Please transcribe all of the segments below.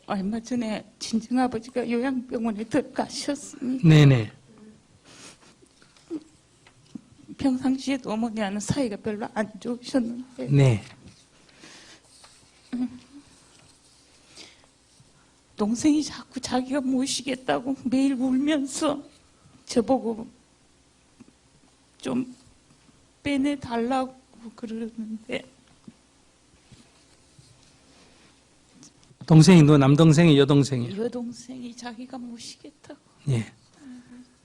얼마 전에 친정아버지가 요양병원에 들어가셨으니 네네. 평상시에도 어머니와는 사이가 별로 안 좋으셨는데 네. 동생이 자꾸 자기가 모시겠다고 매일 울면서 저보고 좀 빼내달라고 그러는데 동생이 너 남동생이 여동생이요? 여동생이 자기가 모시겠다고. 예.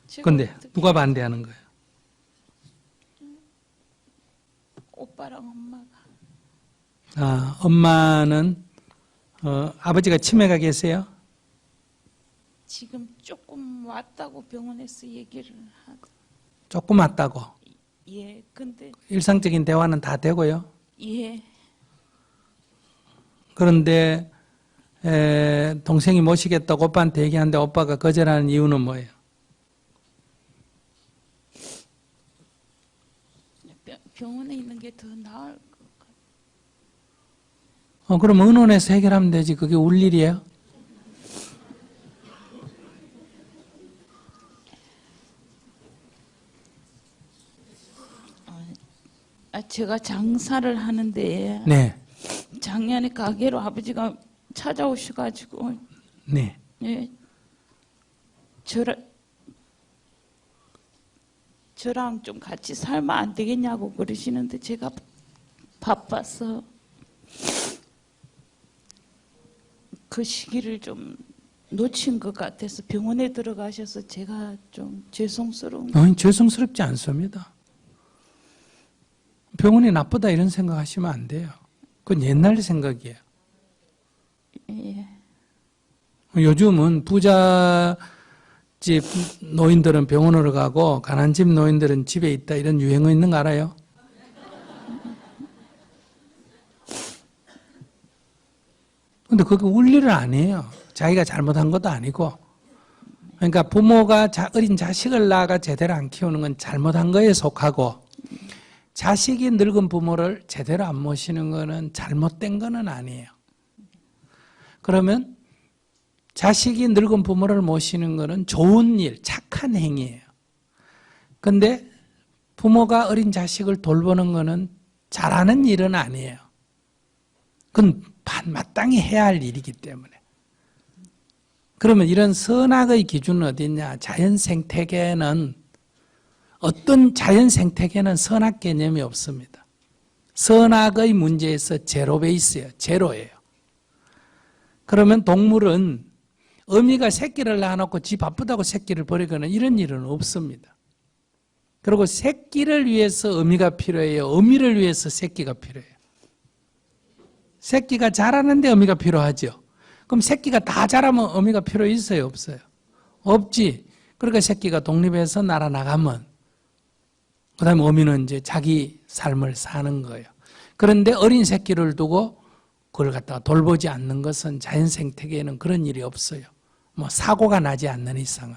제가 근데 어떻게 누가 반대하는 거예요? 오빠랑 엄마가. 아, 엄마는 아버지가 치매가 계세요? 지금 조금 왔다고 병원에서 얘기를 하고. 조금 왔다고. 예, 근데 일상적인 대화는 다 되고요. 예, 그런데 동생이 모시겠다고 오빠한테 얘기하는데 오빠가 거절하는 이유는 뭐예요? 병원에 있는 게 더 나을 것 같아요. 그럼 의논해서 해결하면 되지. 그게 울 일이에요? 제가 장사를 하는데 네. 작년에 가게로 아버지가 찾아오셔가지고 네. 예, 저랑 좀 같이 살면 안 되겠냐고 그러시는데 제가 바빠서 그 시기를 좀 놓친 것 같아서 병원에 들어가셔서 제가 좀 죄송스러운. 아니, 죄송스럽지 않습니다. 병원이 나쁘다 이런 생각하시면 안 돼요. 그건 옛날 생각이에요. 예. 요즘은 부잣집 노인들은 병원으로 가고 가난한 집 노인들은 집에 있다 이런 유행어 있는 거 알아요? 근데 그게 울 일은 아니에요. 자기가 잘못한 것도 아니고. 그러니까 부모가 어린 자식을 낳아가 제대로 안 키우는 건 잘못한 거에 속하고, 자식이 늙은 부모를 제대로 안 모시는 거는 잘못된 거는 아니에요. 그러면 자식이 늙은 부모를 모시는 거는 좋은 일, 착한 행위예요. 근데 부모가 어린 자식을 돌보는 거는 잘하는 일은 아니에요. 그건 마땅히 해야 할 일이기 때문에. 그러면 이런 선악의 기준은 어디 있냐? 자연 생태계는 어떤 자연 생태계는 선악 개념이 없습니다. 선악의 문제에서 제로 베이스예요. 제로예요. 그러면 동물은 어미가 새끼를 낳아놓고 지 바쁘다고 새끼를 버리거나 이런 일은 없습니다. 그리고 새끼를 위해서 어미가 필요해요. 어미를 위해서 새끼가 필요해요. 새끼가 자라는데 어미가 필요하죠. 그럼 새끼가 다 자라면 어미가 필요 있어요? 없어요? 없지. 그러니까 새끼가 독립해서 날아나가면 그 다음에 어미는 이제 자기 삶을 사는 거예요. 그런데 어린 새끼를 두고 그걸 갖다가 돌보지 않는 것은 자연 생태계에는 그런 일이 없어요. 뭐 사고가 나지 않는 이상은.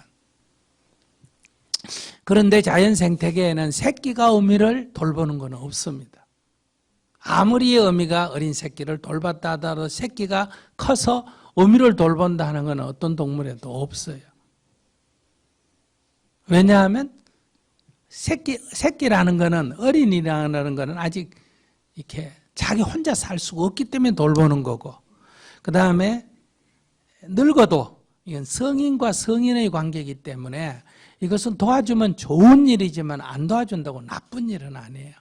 그런데 자연 생태계에는 새끼가 어미를 돌보는 건 없습니다. 아무리 어미가 어린 새끼를 돌봤다 하더라도 새끼가 커서 어미를 돌본다 하는 건 어떤 동물에도 없어요. 왜냐하면 새끼라는 거는, 어린이라는 거는 아직 이렇게 자기 혼자 살 수가 없기 때문에 돌보는 거고, 그 다음에 늙어도 이건 성인과 성인의 관계이기 때문에 이것은 도와주면 좋은 일이지만 안 도와준다고 나쁜 일은 아니에요.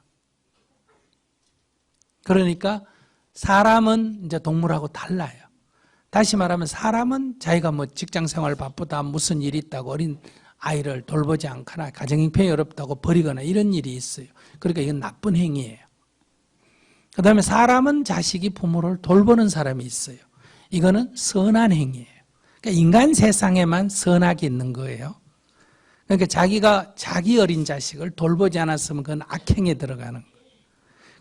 그러니까 사람은 이제 동물하고 달라요. 다시 말하면 사람은 자기가 뭐 직장생활 바쁘다, 무슨 일이 있다고 어린 아이를 돌보지 않거나 가정형편이 어렵다고 버리거나 이런 일이 있어요. 그러니까 이건 나쁜 행위예요. 그 다음에 사람은 자식이 부모를 돌보는 사람이 있어요. 이거는 선한 행위예요. 그러니까 인간 세상에만 선악이 있는 거예요. 그러니까 자기가 자기 어린 자식을 돌보지 않았으면 그건 악행에 들어가는 거예요.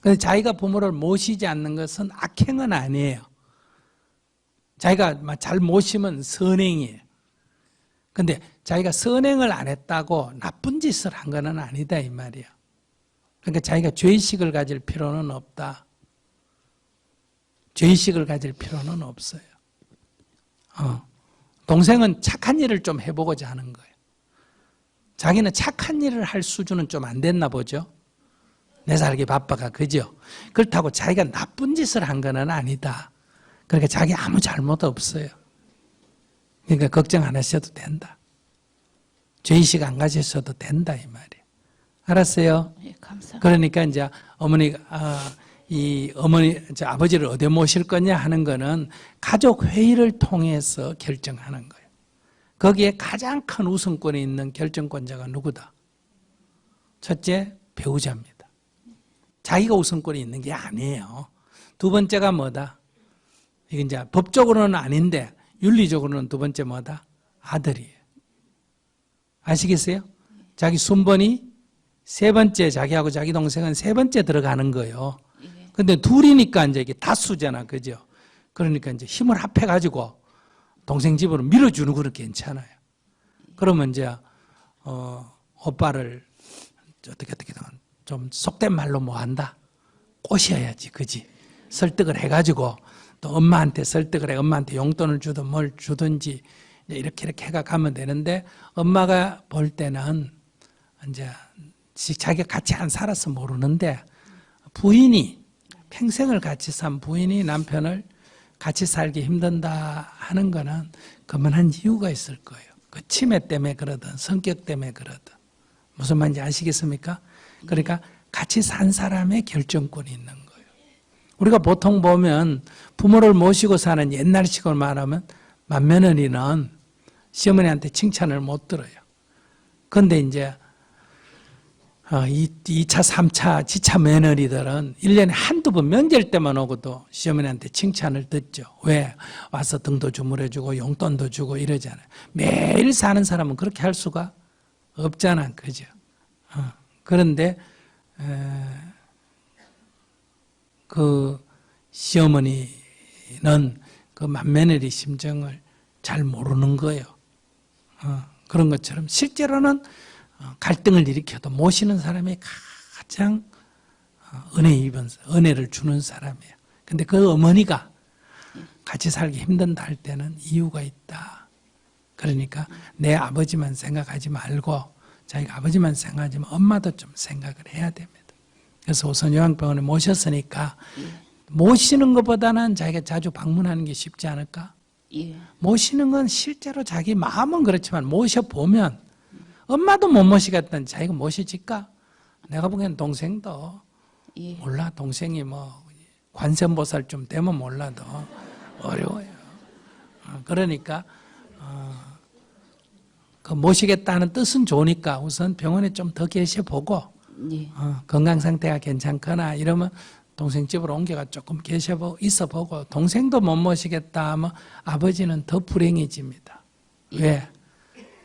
그런데 자기가 부모를 모시지 않는 것은 악행은 아니에요. 자기가 잘 모시면 선행이에요. 그런데 자기가 선행을 안 했다고 나쁜 짓을 한 건 아니다 이 말이에요. 그러니까 자기가 죄의식을 가질 필요는 없다. 죄의식을 가질 필요는 없어요. 동생은 착한 일을 좀 해보고자 하는 거예요. 자기는 착한 일을 할 수준은 좀 안 됐나 보죠. 내 살기 바빠가, 그죠? 그렇다고 자기가 나쁜 짓을 한 건 아니다. 그러니까 자기 아무 잘못 없어요. 그러니까 걱정 안 하셔도 된다. 죄의식 안 가지셔도 된다, 이 말이에요. 알았어요? 예, 감사합니다. 그러니까 이제 아버지를 어디 모실 거냐 하는 거는 가족 회의를 통해서 결정하는 거예요. 거기에 가장 큰 우선권이 있는 결정권자가 누구다? 첫째, 배우자입니다. 자기가 우선권이 있는 게 아니에요. 두 번째가 뭐다? 이게 이제 법적으로는 아닌데 윤리적으로는 두 번째 뭐다? 아들이에요. 아시겠어요? 자기 순번이 세 번째, 자기하고 자기 동생은 세 번째 들어가는 거예요. 근데 둘이니까 이제 이게 다수잖아, 그죠? 그러니까 이제 힘을 합해가지고 동생 집으로 밀어주는 거는 괜찮아요. 그러면 이제 오빠를 어떻게 좀 속된 말로 뭐 한다? 꼬셔야지, 그지? 설득을 해가지고 또 엄마한테 설득을 해, 엄마한테 용돈을 주든 뭘 주든지 이렇게 해가 가면 되는데, 엄마가 볼 때는 이제 자기가 같이 안 살아서 모르는데 부인이 평생을 같이 산 부인이 남편을 같이 살기 힘든다 하는 거는 그만한 이유가 있을 거예요. 그 치매 때문에 그러든 성격 때문에 그러든. 무슨 말인지 아시겠습니까? 그러니까 같이 산 사람의 결정권이 있는 거예요. 우리가 보통 보면 부모를 모시고 사는 옛날식으로 말하면 맏며느리는 시어머니한테 칭찬을 못 들어요. 그런데 이제 2차, 3차, 지차 며느리들은 1년에 한두 번 명절 때만 오고도 시어머니한테 칭찬을 듣죠. 왜? 와서 등도 주물러주고 용돈도 주고 이러잖아요. 매일 사는 사람은 그렇게 할 수가 없잖아. 그죠? 그런데 그 시어머니는 그 맏며느리 심정을 잘 모르는 거예요. 그런 것처럼 실제로는 갈등을 일으켜도 모시는 사람이 가장 은혜를 주는 사람이에요. 근데 그 어머니가 같이 살기 힘든다 할 때는 이유가 있다. 그러니까 내 아버지만 생각하지 말고 자기가 아버지만 생각하지만 엄마도 좀 생각을 해야 됩니다. 그래서 우선 요양병원에 모셨으니까 모시는 것보다는 자기가 자주 방문하는 게 쉽지 않을까? 예. 모시는 건 실제로 자기 마음은 그렇지만 모셔보면 엄마도 못 모시겠다는 자기가 모시질까? 내가 보기엔 동생도 예. 몰라. 동생이 뭐 관세음보살 좀 되면 몰라도 어려워요. 그러니까 그 모시겠다는 뜻은 좋으니까 우선 병원에 좀 더 계셔보고 예. 건강 상태가 괜찮거나 이러면 동생 집으로 옮겨가 조금 있어보고 동생도 못 모시겠다 하면 아버지는 더 불행해집니다. 왜?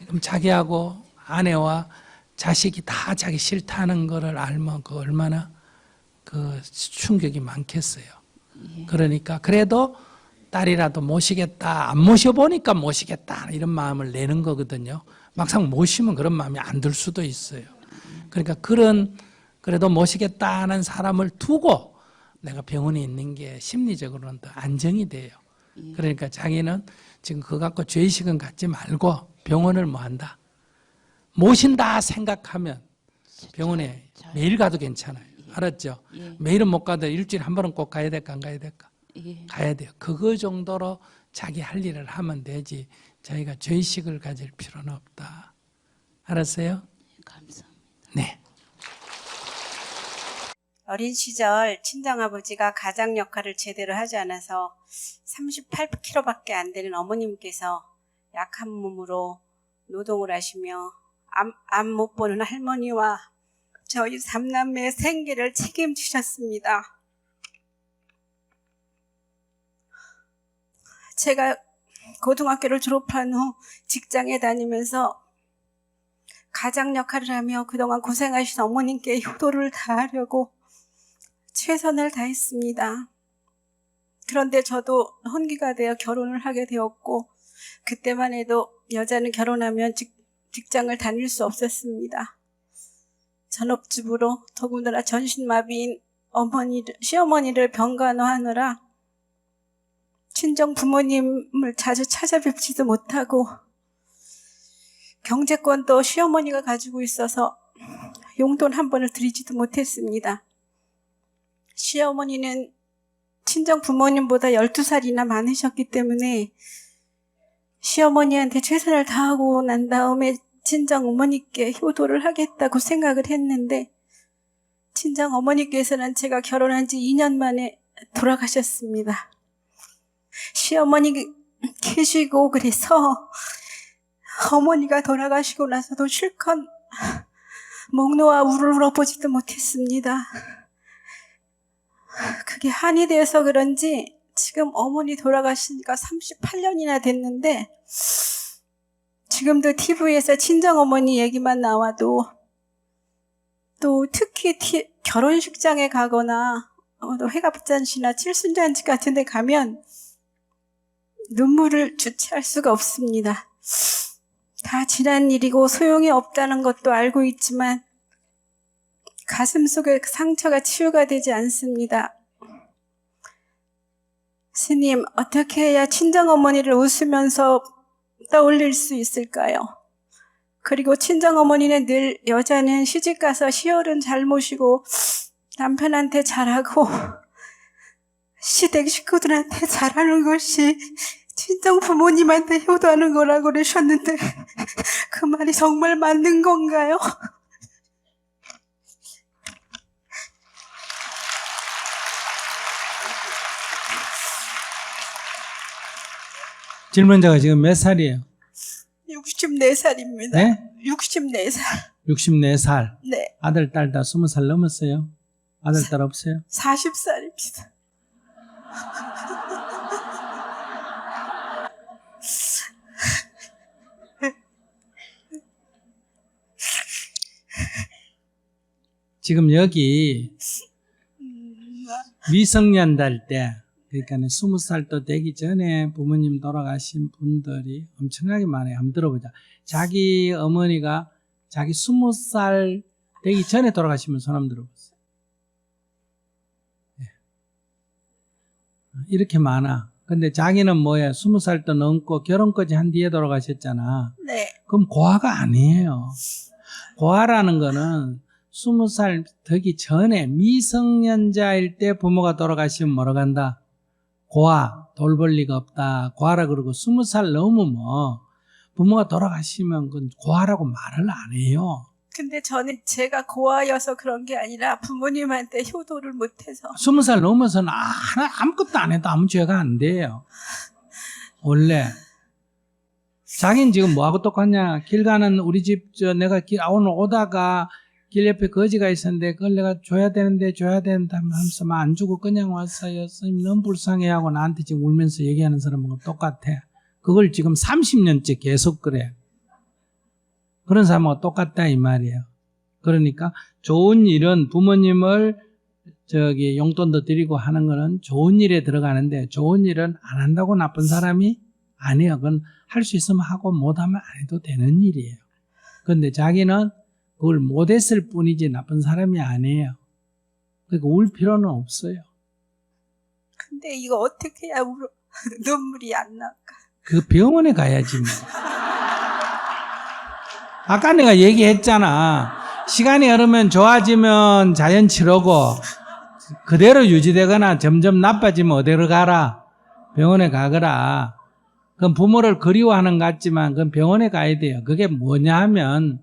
그럼 자기하고 아내와 자식이 다 자기 싫다는 거를 알면 그 얼마나 그 충격이 많겠어요. 그러니까 그래도 딸이라도 모시겠다, 안 모셔보니까 모시겠다 이런 마음을 내는 거거든요. 막상 모시면 그런 마음이 안 들 수도 있어요. 그러니까 그래도 모시겠다는 사람을 두고 내가 병원에 있는 게 심리적으로는 더 안정이 돼요. 그러니까 자기는 지금 그거 갖고 죄의식은 갖지 말고 병원을 뭐 한다? 모신다 생각하면 병원에 매일 가도 괜찮아요. 알았죠? 예. 매일은 못 가도 일주일에 한 번은 꼭 가야 될까 안 가야 될까? 예. 가야 돼요. 그거 정도로 자기 할 일을 하면 되지 자기가 죄의식을 가질 필요는 없다. 알았어요? 감사합니다. 네. 어린 시절 친정아버지가 가장 역할을 제대로 하지 않아서 38kg밖에 안 되는 어머님께서 약한 몸으로 노동을 하시며 앞 못 보는 할머니와 저희 3남매의 생계를 책임지셨습니다. 제가 고등학교를 졸업한 후 직장에 다니면서 가장 역할을 하며 그동안 고생하신 어머님께 효도를 다하려고 최선을 다했습니다. 그런데 저도 혼기가 되어 결혼을 하게 되었고 그때만 해도 여자는 결혼하면 직장을 다닐 수 없었습니다. 전업주부로 더군다나 전신마비인 시어머니를 병간호하느라 친정 부모님을 자주 찾아뵙지도 못하고 경제권도 시어머니가 가지고 있어서 용돈 한 번을 드리지도 못했습니다. 시어머니는 친정 부모님보다 12살이나 많으셨기 때문에 시어머니한테 최선을 다하고 난 다음에 친정 어머니께 효도를 하겠다고 생각을 했는데 친정 어머니께서는 제가 결혼한 지 2년 만에 돌아가셨습니다. 시어머니 계시고 그래서 어머니가 돌아가시고 나서도 실컷 목 놓아 울어보지도 못했습니다. 그게 한이 돼서 그런지 지금 어머니 돌아가시니까 38년이나 됐는데 지금도 TV에서 친정어머니 얘기만 나와도 또 특히 결혼식장에 가거나 또 회갑잔치나 칠순잔치 같은 데 가면 눈물을 주체할 수가 없습니다. 다 지난 일이고 소용이 없다는 것도 알고 있지만 가슴 속의 상처가 치유가 되지 않습니다. 스님, 어떻게 해야 친정어머니를 웃으면서 떠올릴 수 있을까요? 그리고 친정어머니는 늘 여자는 시집가서 시어른 잘 모시고 남편한테 잘하고 시댁 식구들한테 잘하는 것이 친정 부모님한테 효도하는 거라고 그러셨는데 그 말이 정말 맞는 건가요? 질문자가 지금 몇 살이에요? 64살입니다. 네? 64살. 64살. 네. 아들, 딸 다 20살 넘었어요? 아들, 딸 없어요? 40살입니다. 지금 여기 미성년달 때, 그러니까 20살도 되기 전에 부모님 돌아가신 분들이 엄청나게 많아요. 한번 들어보자. 자기 어머니가 자기 20살 되기 전에 돌아가시면 손 한번 들어보세요. 이렇게 많아. 근데 자기는 뭐야? 20살도 넘고 결혼까지 한 뒤에 돌아가셨잖아. 네. 그럼 고아가 아니에요. 고아라는 거는 20살 되기 전에 미성년자일 때 부모가 돌아가시면 뭐라고 간다? 고아, 돌볼 리가 없다. 고아라 그러고 20살 넘으면 부모가 돌아가시면 그건 고아라고 말을 안 해요. 근데 저는 제가 고아여서 그런 게 아니라 부모님한테 효도를 못해서 20살 넘어서는 아무것도 안 해도 아무 죄가 안 돼요. 원래. 자기는 지금 뭐하고 똑같냐? 길 가는 우리 집, 내가 오늘 오다가 길 옆에 거지가 있었는데 그걸 내가 줘야 되는데 하면서 막 안 주고 그냥 왔어요. 스님 너무 불쌍해하고 나한테 지금 울면서 얘기하는 사람하고 똑같아. 그걸 지금 30년째 계속 그래. 그런 사람하고 똑같다 이 말이에요. 그러니까 좋은 일은 부모님을 용돈도 드리고 하는 거는 좋은 일에 들어가는데 좋은 일은 안 한다고 나쁜 사람이 아니에요. 그건 할 수 있으면 하고 못하면 안 해도 되는 일이에요. 그런데 자기는 그걸 못했을 뿐이지 나쁜 사람이 아니에요. 그러니까 울 필요는 없어요. 근데 이거 어떻게 해야 눈물이 안 나올까? 그 병원에 가야지 뭐. 아까 내가 얘기했잖아. 시간이 흐르면 좋아지면 자연치료고 그대로 유지되거나 점점 나빠지면 어디로 가라? 병원에 가거라. 그건 부모를 그리워하는 것 같지만 그건 병원에 가야 돼요. 그게 뭐냐 하면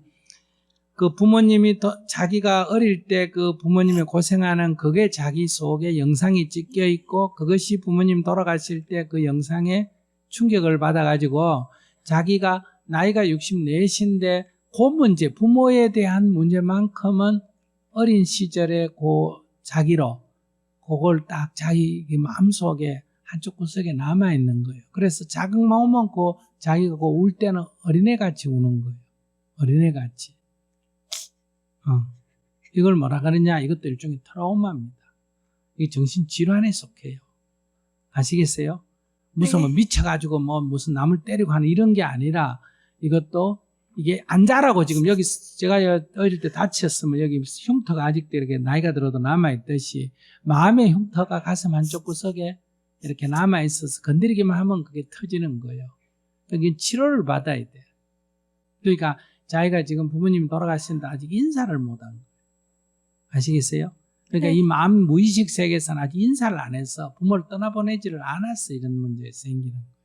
그 부모님이 자기가 어릴 때 그 부모님이 고생하는 그게 자기 속에 영상이 찍혀 있고 그것이 부모님 돌아가실 때 그 영상에 충격을 받아가지고 자기가 나이가 64인데 그 문제, 부모에 대한 문제만큼은 어린 시절에 자기로 그걸 딱 자기 마음속에 한쪽 구석에 남아있는 거예요. 그래서 자극만 오면 자기가 울 때는 어린애같이 우는 거예요. 어린애같이. 이걸 뭐라 그러냐? 이것도 일종의 트라우마입니다. 이게 정신질환에 속해요. 아시겠어요? 무슨 뭐 미쳐가지고 무슨 남을 때리고 하는 이런 게 아니라 이것도 이게 안 자라고 지금 여기 제가 어릴 때 다쳤으면 여기 흉터가 아직도 이렇게 나이가 들어도 남아있듯이 마음의 흉터가 가슴 한쪽 구석에 이렇게 남아있어서 건드리기만 하면 그게 터지는 거예요. 그러니까 치료를 받아야 돼요. 그러니까 자기가 지금 부모님이 돌아가신다 아직 인사를 못한 거예요. 아시겠어요? 그러니까 네. 이 마음 무의식 세계에서는 아직 인사를 안 해서 부모를 떠나보내지를 않았어. 이런 문제가 생기는 거예요.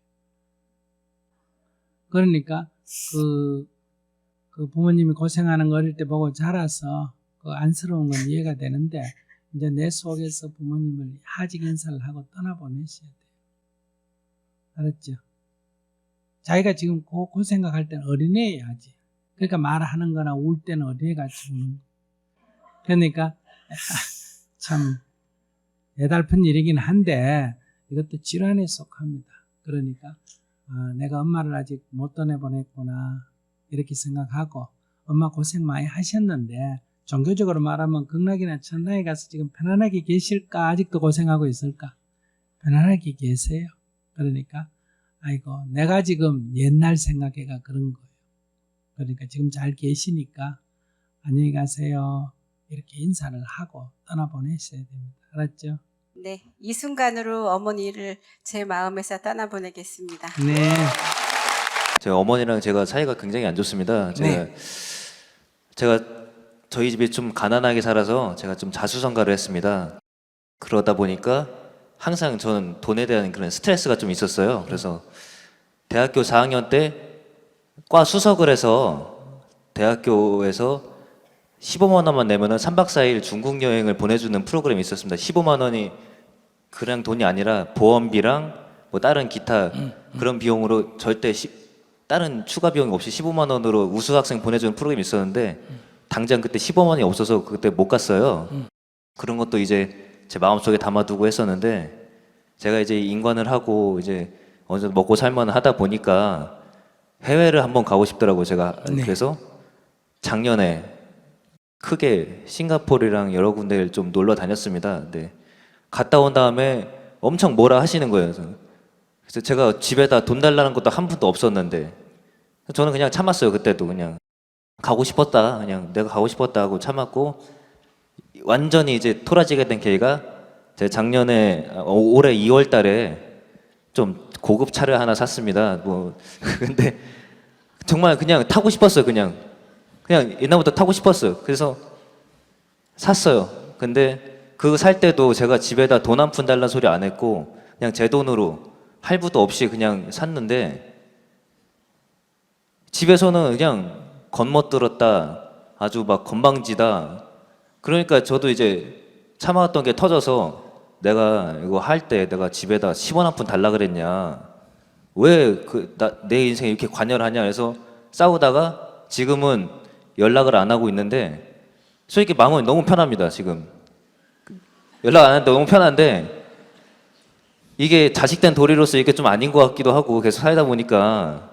그러니까 그 부모님이 고생하는 거 어릴 때 보고 자라서 그 안쓰러운 건 이해가 되는데 이제 내 속에서 부모님을 하직 인사를 하고 떠나보내셔야 돼요. 알았죠? 자기가 지금 그 생각할 때는 어린애예요, 아직. 그러니까 말하는 거나 울 때는 어린애같이 우는 거예요. 그러니까 참 애달픈 일이긴 한데 이것도 질환에 속합니다. 그러니까 내가 엄마를 아직 못 떠내보냈구나 이렇게 생각하고 엄마 고생 많이 하셨는데 종교적으로 말하면 극락이나 천당에 가서 지금 편안하게 계실까? 아직도 고생하고 있을까? 편안하게 계세요. 그러니까 아이고 내가 지금 옛날 생각해가 그런 거예요. 그러니까 지금 잘 계시니까 안녕히 가세요. 이렇게 인사를 하고 떠나보내셔야 됩니다. 알았죠? 네, 이 순간으로 어머니를 제 마음에서 떠나보내겠습니다. 네. 제 어머니랑 제가 사이가 굉장히 안 좋습니다. 제가 저희 집이 좀 가난하게 살아서 제가 좀 자수성가를 했습니다. 그러다 보니까 항상 저는 돈에 대한 그런 스트레스가 좀 있었어요. 그래서 대학교 4학년 때 과 수석을 해서 대학교에서 15만 원만 내면은 3박 4일 중국 여행을 보내주는 프로그램이 있었습니다. 15만 원이 그냥 돈이 아니라 보험비랑 뭐 다른 기타 그런 비용으로 절대 다른 추가 비용이 없이 15만 원으로 우수 학생 보내주는 프로그램이 있었는데 당장 그때 15만 원이 없어서 그때 못 갔어요. 그런 것도 이제 제 마음속에 담아두고 했었는데 제가 이제 인관을 하고 이제 어느 정도 먹고 살만 하다 보니까 해외를 한번 가고 싶더라고요. 제가 네. 그래서 작년에 크게 싱가포르랑 여러 군데를 좀 놀러 다녔습니다. 네. 갔다 온 다음에 엄청 뭐라 하시는 거예요. 그래서 제가 집에다 돈 달라는 것도 한 푼도 없었는데 저는 그냥 참았어요. 그때도 그냥 가고 싶었다. 그냥 내가 가고 싶었다 하고 참았고 완전히 이제 토라지게 된 계기가 제가 작년에 올해 2월 달에 좀 고급 차를 하나 샀습니다. 뭐 근데 정말 그냥 타고 싶었어요. 그냥 옛날부터 타고 싶었어요. 그래서 샀어요. 근데 그거 살 때도 제가 집에다 돈 한 푼 달라는 소리 안 했고 그냥 제 돈으로 할부도 없이 그냥 샀는데 집에서는 그냥 겉멋들었다 아주 막 건방지다. 그러니까 저도 이제 참아왔던 게 터져서 내가 이거 할 때 내가 집에다 10원 한 푼 달라 그랬냐. 왜 내 인생에 이렇게 관여를 하냐 해서 싸우다가 지금은 연락을 안 하고 있는데 솔직히 마음은 너무 편합니다. 지금 연락 안 하는데 너무 편한데 이게 자식된 도리로서 이게 좀 아닌 것 같기도 하고 계속 살다 보니까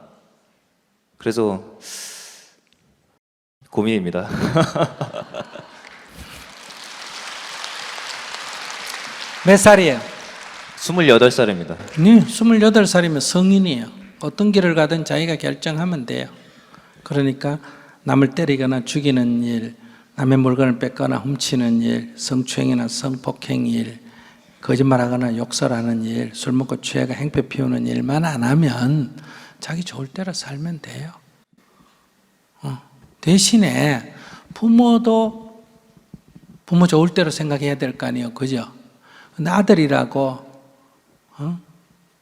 그래서 고민입니다. 몇 살이에요? 28살입니다. 네, 28살이면 성인이에요. 어떤 길을 가든 자기가 결정하면 돼요. 그러니까 남을 때리거나 죽이는 일, 남의 물건을 뺏거나 훔치는 일, 성추행이나 성폭행 일, 거짓말하거나 욕설하는 일, 술 먹고 취해가 행패 피우는 일만 안 하면 자기 좋을 대로 살면 돼요. 대신에 부모도 부모 좋을 대로 생각해야 될 거 아니에요. 그죠? 근데 아들이라고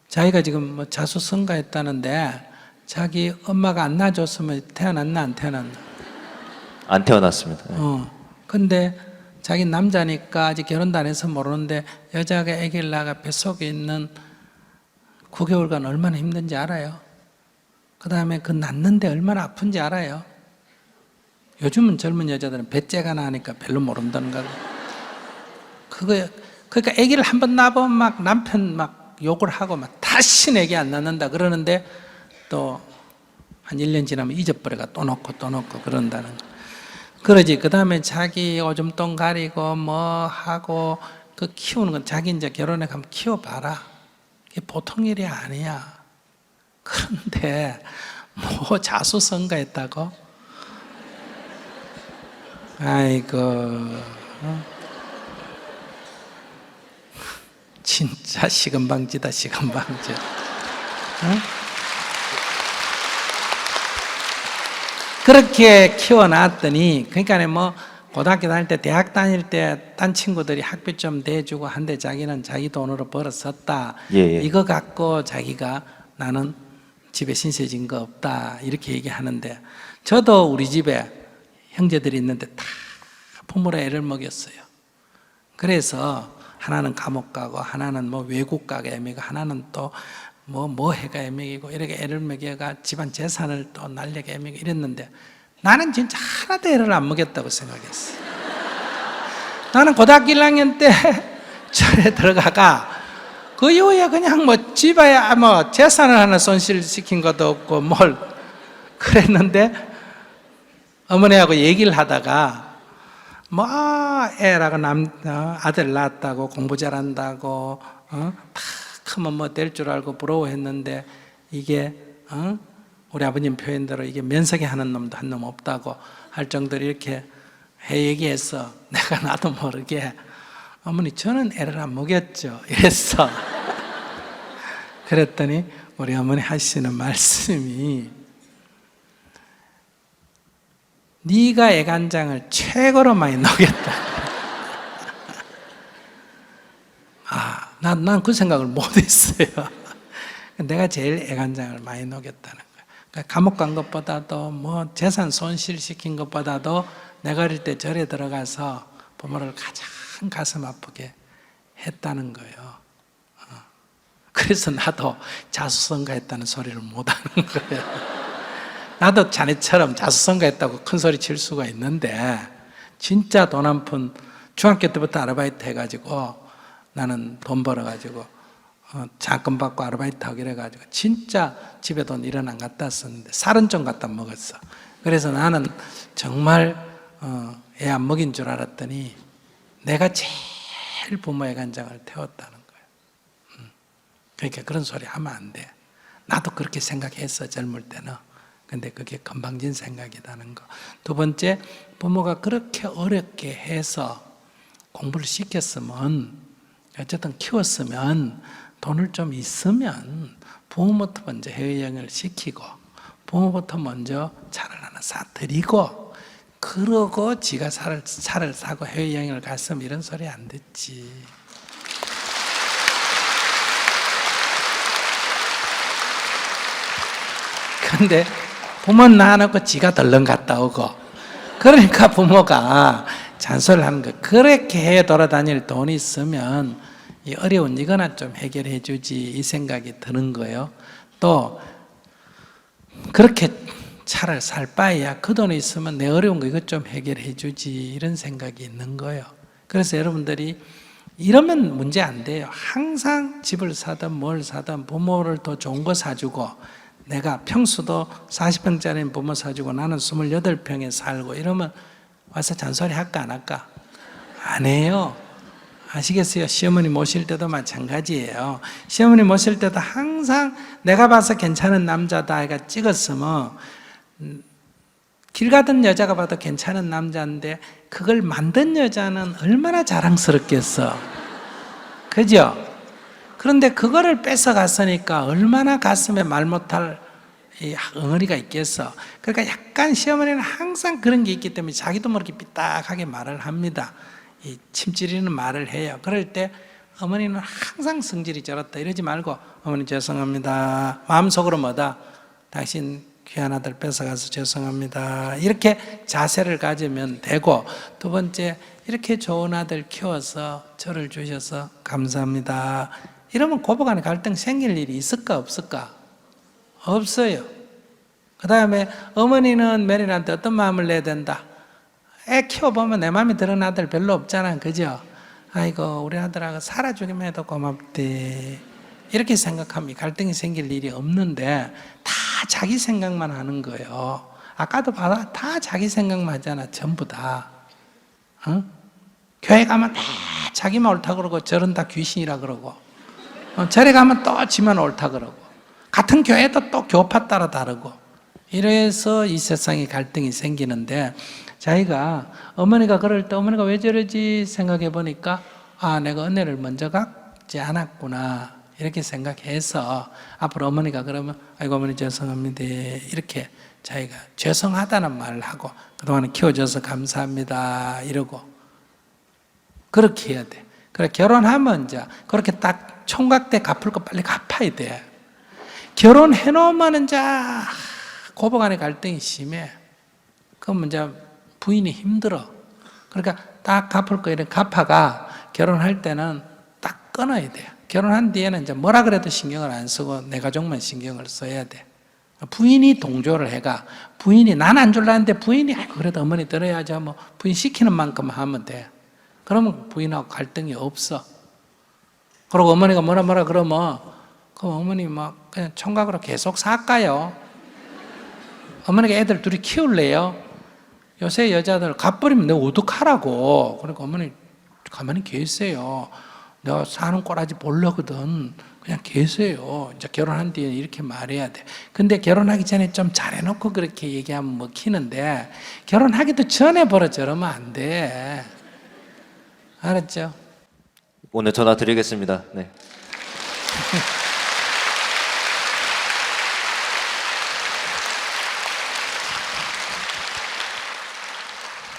자기가 지금 뭐 자수성가했다는데 자기 엄마가 안 낳아줬으면 태어났나 안 태어났나? 안 태어났습니다. 근데 자기 남자니까 아직 결혼도 안 해서 모르는데 여자가 아기를 낳아가 뱃속에 있는 9개월간 얼마나 힘든지 알아요? 그 다음에 그 낳는데 얼마나 아픈지 알아요? 요즘은 젊은 여자들은 배째가 나니까 별로 모른다는 거예요. 그러니까 아기를 한번 낳아보면 막 남편 막 욕을 하고 막 다시는 아기 안 낳는다 그러는데 또 한 1년 지나면 잊어버려가 또 놓고 그런다는 거. 그러지. 그 다음에 자기 오줌똥 가리고 뭐 하고 그 키우는 건 자기 이제 결혼해 가면 키워봐라. 이게 보통 일이 아니야. 그런데 뭐 자수성가했다고? 아이고. 진짜 시금방지다, 시금방지. 응? 그렇게 키워놨더니, 그러니까 뭐 고등학교 다닐 때, 대학 다닐 때 딴 친구들이 학비 좀 대주고 한데 자기는 자기 돈으로 벌었었다. 예, 예. 이거 갖고 자기가 나는 집에 신세 진 거 없다 이렇게 얘기하는데, 저도 우리 집에 형제들이 있는데 다 부모로 애를 먹였어요. 그래서 하나는 감옥 가고, 하나는 뭐 외국 가게 애매고, 하나는 또 뭐 해가 애매이고, 이렇게 애를 먹여가 집안 재산을 또 날려가 애매이고 이랬는데, 나는 진짜 하나도 애를 안 먹였다고 생각했어. 나는 고등학교 1학년 때 절에 들어가가 그 이후에 그냥 뭐 집에 뭐 재산을 하나 손실시킨 것도 없고 뭘 그랬는데, 어머니하고 얘기를 하다가 뭐 애라고 아들 낳았다고 공부 잘한다고 다 크면 뭐 될 줄 알고 부러워했는데, 이게 우리 아버님 표현대로 이게 면석이 하는 놈도 한 놈 없다고 할 정도로 이렇게 얘기해서, 내가 나도 모르게 어머니 저는 애를 안 먹였죠 이랬어. 그랬더니 우리 어머니 하시는 말씀이, 네가 애간장을 최고로 많이 녹였다. 난 그 생각을 못했어요. 내가 제일 애간장을 많이 녹였다는 거야. 그러니까 감옥 간 것보다도 뭐 재산 손실시킨 것보다도 내가 어릴 때 절에 들어가서 부모를 가장 가슴 아프게 했다는 거예요. 그래서 나도 자수성가했다는 소리를 못하는 거예요. 나도 자네처럼 자수성가했다고 큰 소리 칠 수가 있는데, 진짜 돈 한 푼 중학교 때부터 아르바이트 해가지고, 나는 돈 벌어가지고 장학금 받고 아르바이트하고 이래가지고 진짜 집에 돈 1원 안 갖다 썼는데 살은 좀 갖다 먹었어. 그래서 나는 정말 애 안 먹인 줄 알았더니 내가 제일 부모의 간장을 태웠다는 거예요. 그러니까 그런 소리 하면 안 돼. 나도 그렇게 생각했어, 젊을 때는. 근데 그게 건방진 생각이라는 거. 두 번째, 부모가 그렇게 어렵게 해서 공부를 시켰으면, 어쨌든 키웠으면, 돈을 좀 있으면 부모부터 먼저 해외여행을 시키고, 부모부터 먼저 차를 하나 사드리고, 그러고 지가 차를 사고 해외여행을 갔으면 이런 소리 안 듣지. 근데 부모는 나눠놓고 지가 덜렁 갔다 오고, 그러니까 부모가 잔소리를 하는 거예요. 그렇게 해외 돌아다닐 돈이 있으면 이 어려운 이거나 좀 해결해 주지, 이 생각이 드는 거예요. 또 그렇게 차를 살 바에야 그 돈이 있으면 내 어려운 거 이것 좀 해결해 주지, 이런 생각이 있는 거예요. 그래서 여러분들이 이러면 문제 안 돼요. 항상 집을 사든 뭘 사든 부모를 더 좋은 거 사주고, 내가 평수도 40평짜리 부모 사주고 나는 28평에 살고 이러면 와서 잔소리 할까 안 할까? 안 해요. 아시겠어요? 시어머니 모실 때도 마찬가지예요. 시어머니 모실 때도 항상 내가 봐서 괜찮은 남자다 해가 찍었으면, 길 가던 여자가 봐도 괜찮은 남자인데 그걸 만든 여자는 얼마나 자랑스럽겠어. 그죠? 그런데 그거를 뺏어갔으니까 얼마나 가슴에 말 못할 이 엉어리가 있겠어. 그러니까 약간 시어머니는 항상 그런 게 있기 때문에 자기도 모르게 삐딱하게 말을 합니다. 이 침찌르는 말을 해요. 그럴 때 어머니는 항상 성질이 저렇다 이러지 말고, 어머니 죄송합니다. 마음속으로 뭐다? 당신 귀한 아들 뺏어가서 죄송합니다. 이렇게 자세를 가지면 되고, 두 번째, 이렇게 좋은 아들 키워서 저를 주셔서 감사합니다. 이러면 고부간에 갈등 생길 일이 있을까 없을까? 없어요. 그 다음에 어머니는 며느리한테 어떤 마음을 내야 된다? 애 키워보면 내 마음에 드는 아들 별로 없잖아, 그죠? 아이고 우리 아들하고 살아주기만 해도 고맙대, 이렇게 생각하면 갈등이 생길 일이 없는데 다 자기 생각만 하는 거예요. 아까도 봐라, 다 자기 생각만 하잖아, 전부 다. 교회 가면 다 자기만 옳다 그러고, 저런 다 귀신이라 그러고, 절에 가면 또 지만 옳다 그러고, 같은 교회도 또 교파 따라 다르고, 이래서 이 세상에 갈등이 생기는데, 자기가 어머니가 그럴 때 어머니가 왜 저러지 생각해 보니까, 아 내가 은혜를 먼저 생각지 않았구나 이렇게 생각해서 앞으로 어머니가 그러면 아이고 어머니 죄송합니다 이렇게 자기가 죄송하다는 말을 하고 그동안 키워줘서 감사합니다 이러고 그렇게 해야 돼. 그래 결혼하면 이제 그렇게 딱 총각 때 갚을 거 빨리 갚아야 돼. 결혼해 놓으면 이제 고부간의 갈등이 심해. 그럼 이제 부인이 힘들어. 그러니까 딱 갚을 거 이렇게 갚아가 결혼할 때는 딱 끊어야 돼. 결혼한 뒤에는 이제 뭐라 그래도 신경을 안 쓰고 내 가족만 신경을 써야 돼. 부인이 동조를 해가 부인이 난 안 줄라는데 부인이 아이고 그래도 어머니 들어야죠. 뭐 부인 시키는 만큼 하면 돼. 그러면 부인하고 갈등이 없어. 그리고 어머니가 뭐라 그러면 그럼 어머니 막 그냥 총각으로 계속 살까요? 어머니가 애들 둘이 키울래요? 요새 여자들 갚버리면 내가 어떡하라고. 그러니까 어머니 가만히 계세요. 내가 사는 꼬라지 보려거든. 그냥 계세요. 이제 결혼한 뒤에 이렇게 말해야 돼. 근데 결혼하기 전에 좀 잘해놓고 그렇게 얘기하면 먹히는데 결혼하기도 전에 벌어 저러면 안 돼. 알았죠? 오늘 전화 드리겠습니다. 네.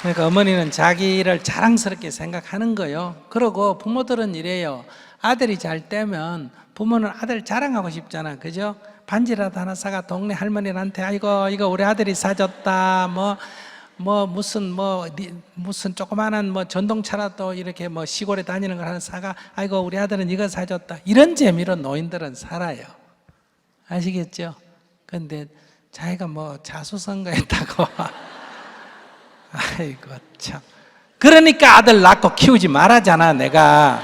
그러니까 어머니는 자기를 자랑스럽게 생각하는 거예요. 그러고 부모들은 이래요. 아들이 잘 되면 부모는 아들 자랑하고 싶잖아. 그죠? 반지라도 하나 사가 동네 할머니한테 아이고 이거 우리 아들이 사줬다. 무슨 조그마한 전동차라도 이렇게 시골에 다니는 걸 하나 사가 아이고 우리 아들은 이거 사줬다. 이런 재미로 노인들은 살아요. 아시겠죠? 근데 자기가 자수성가했다고 아이고 참. 그러니까 아들 낳고 키우지 말아잖아 내가.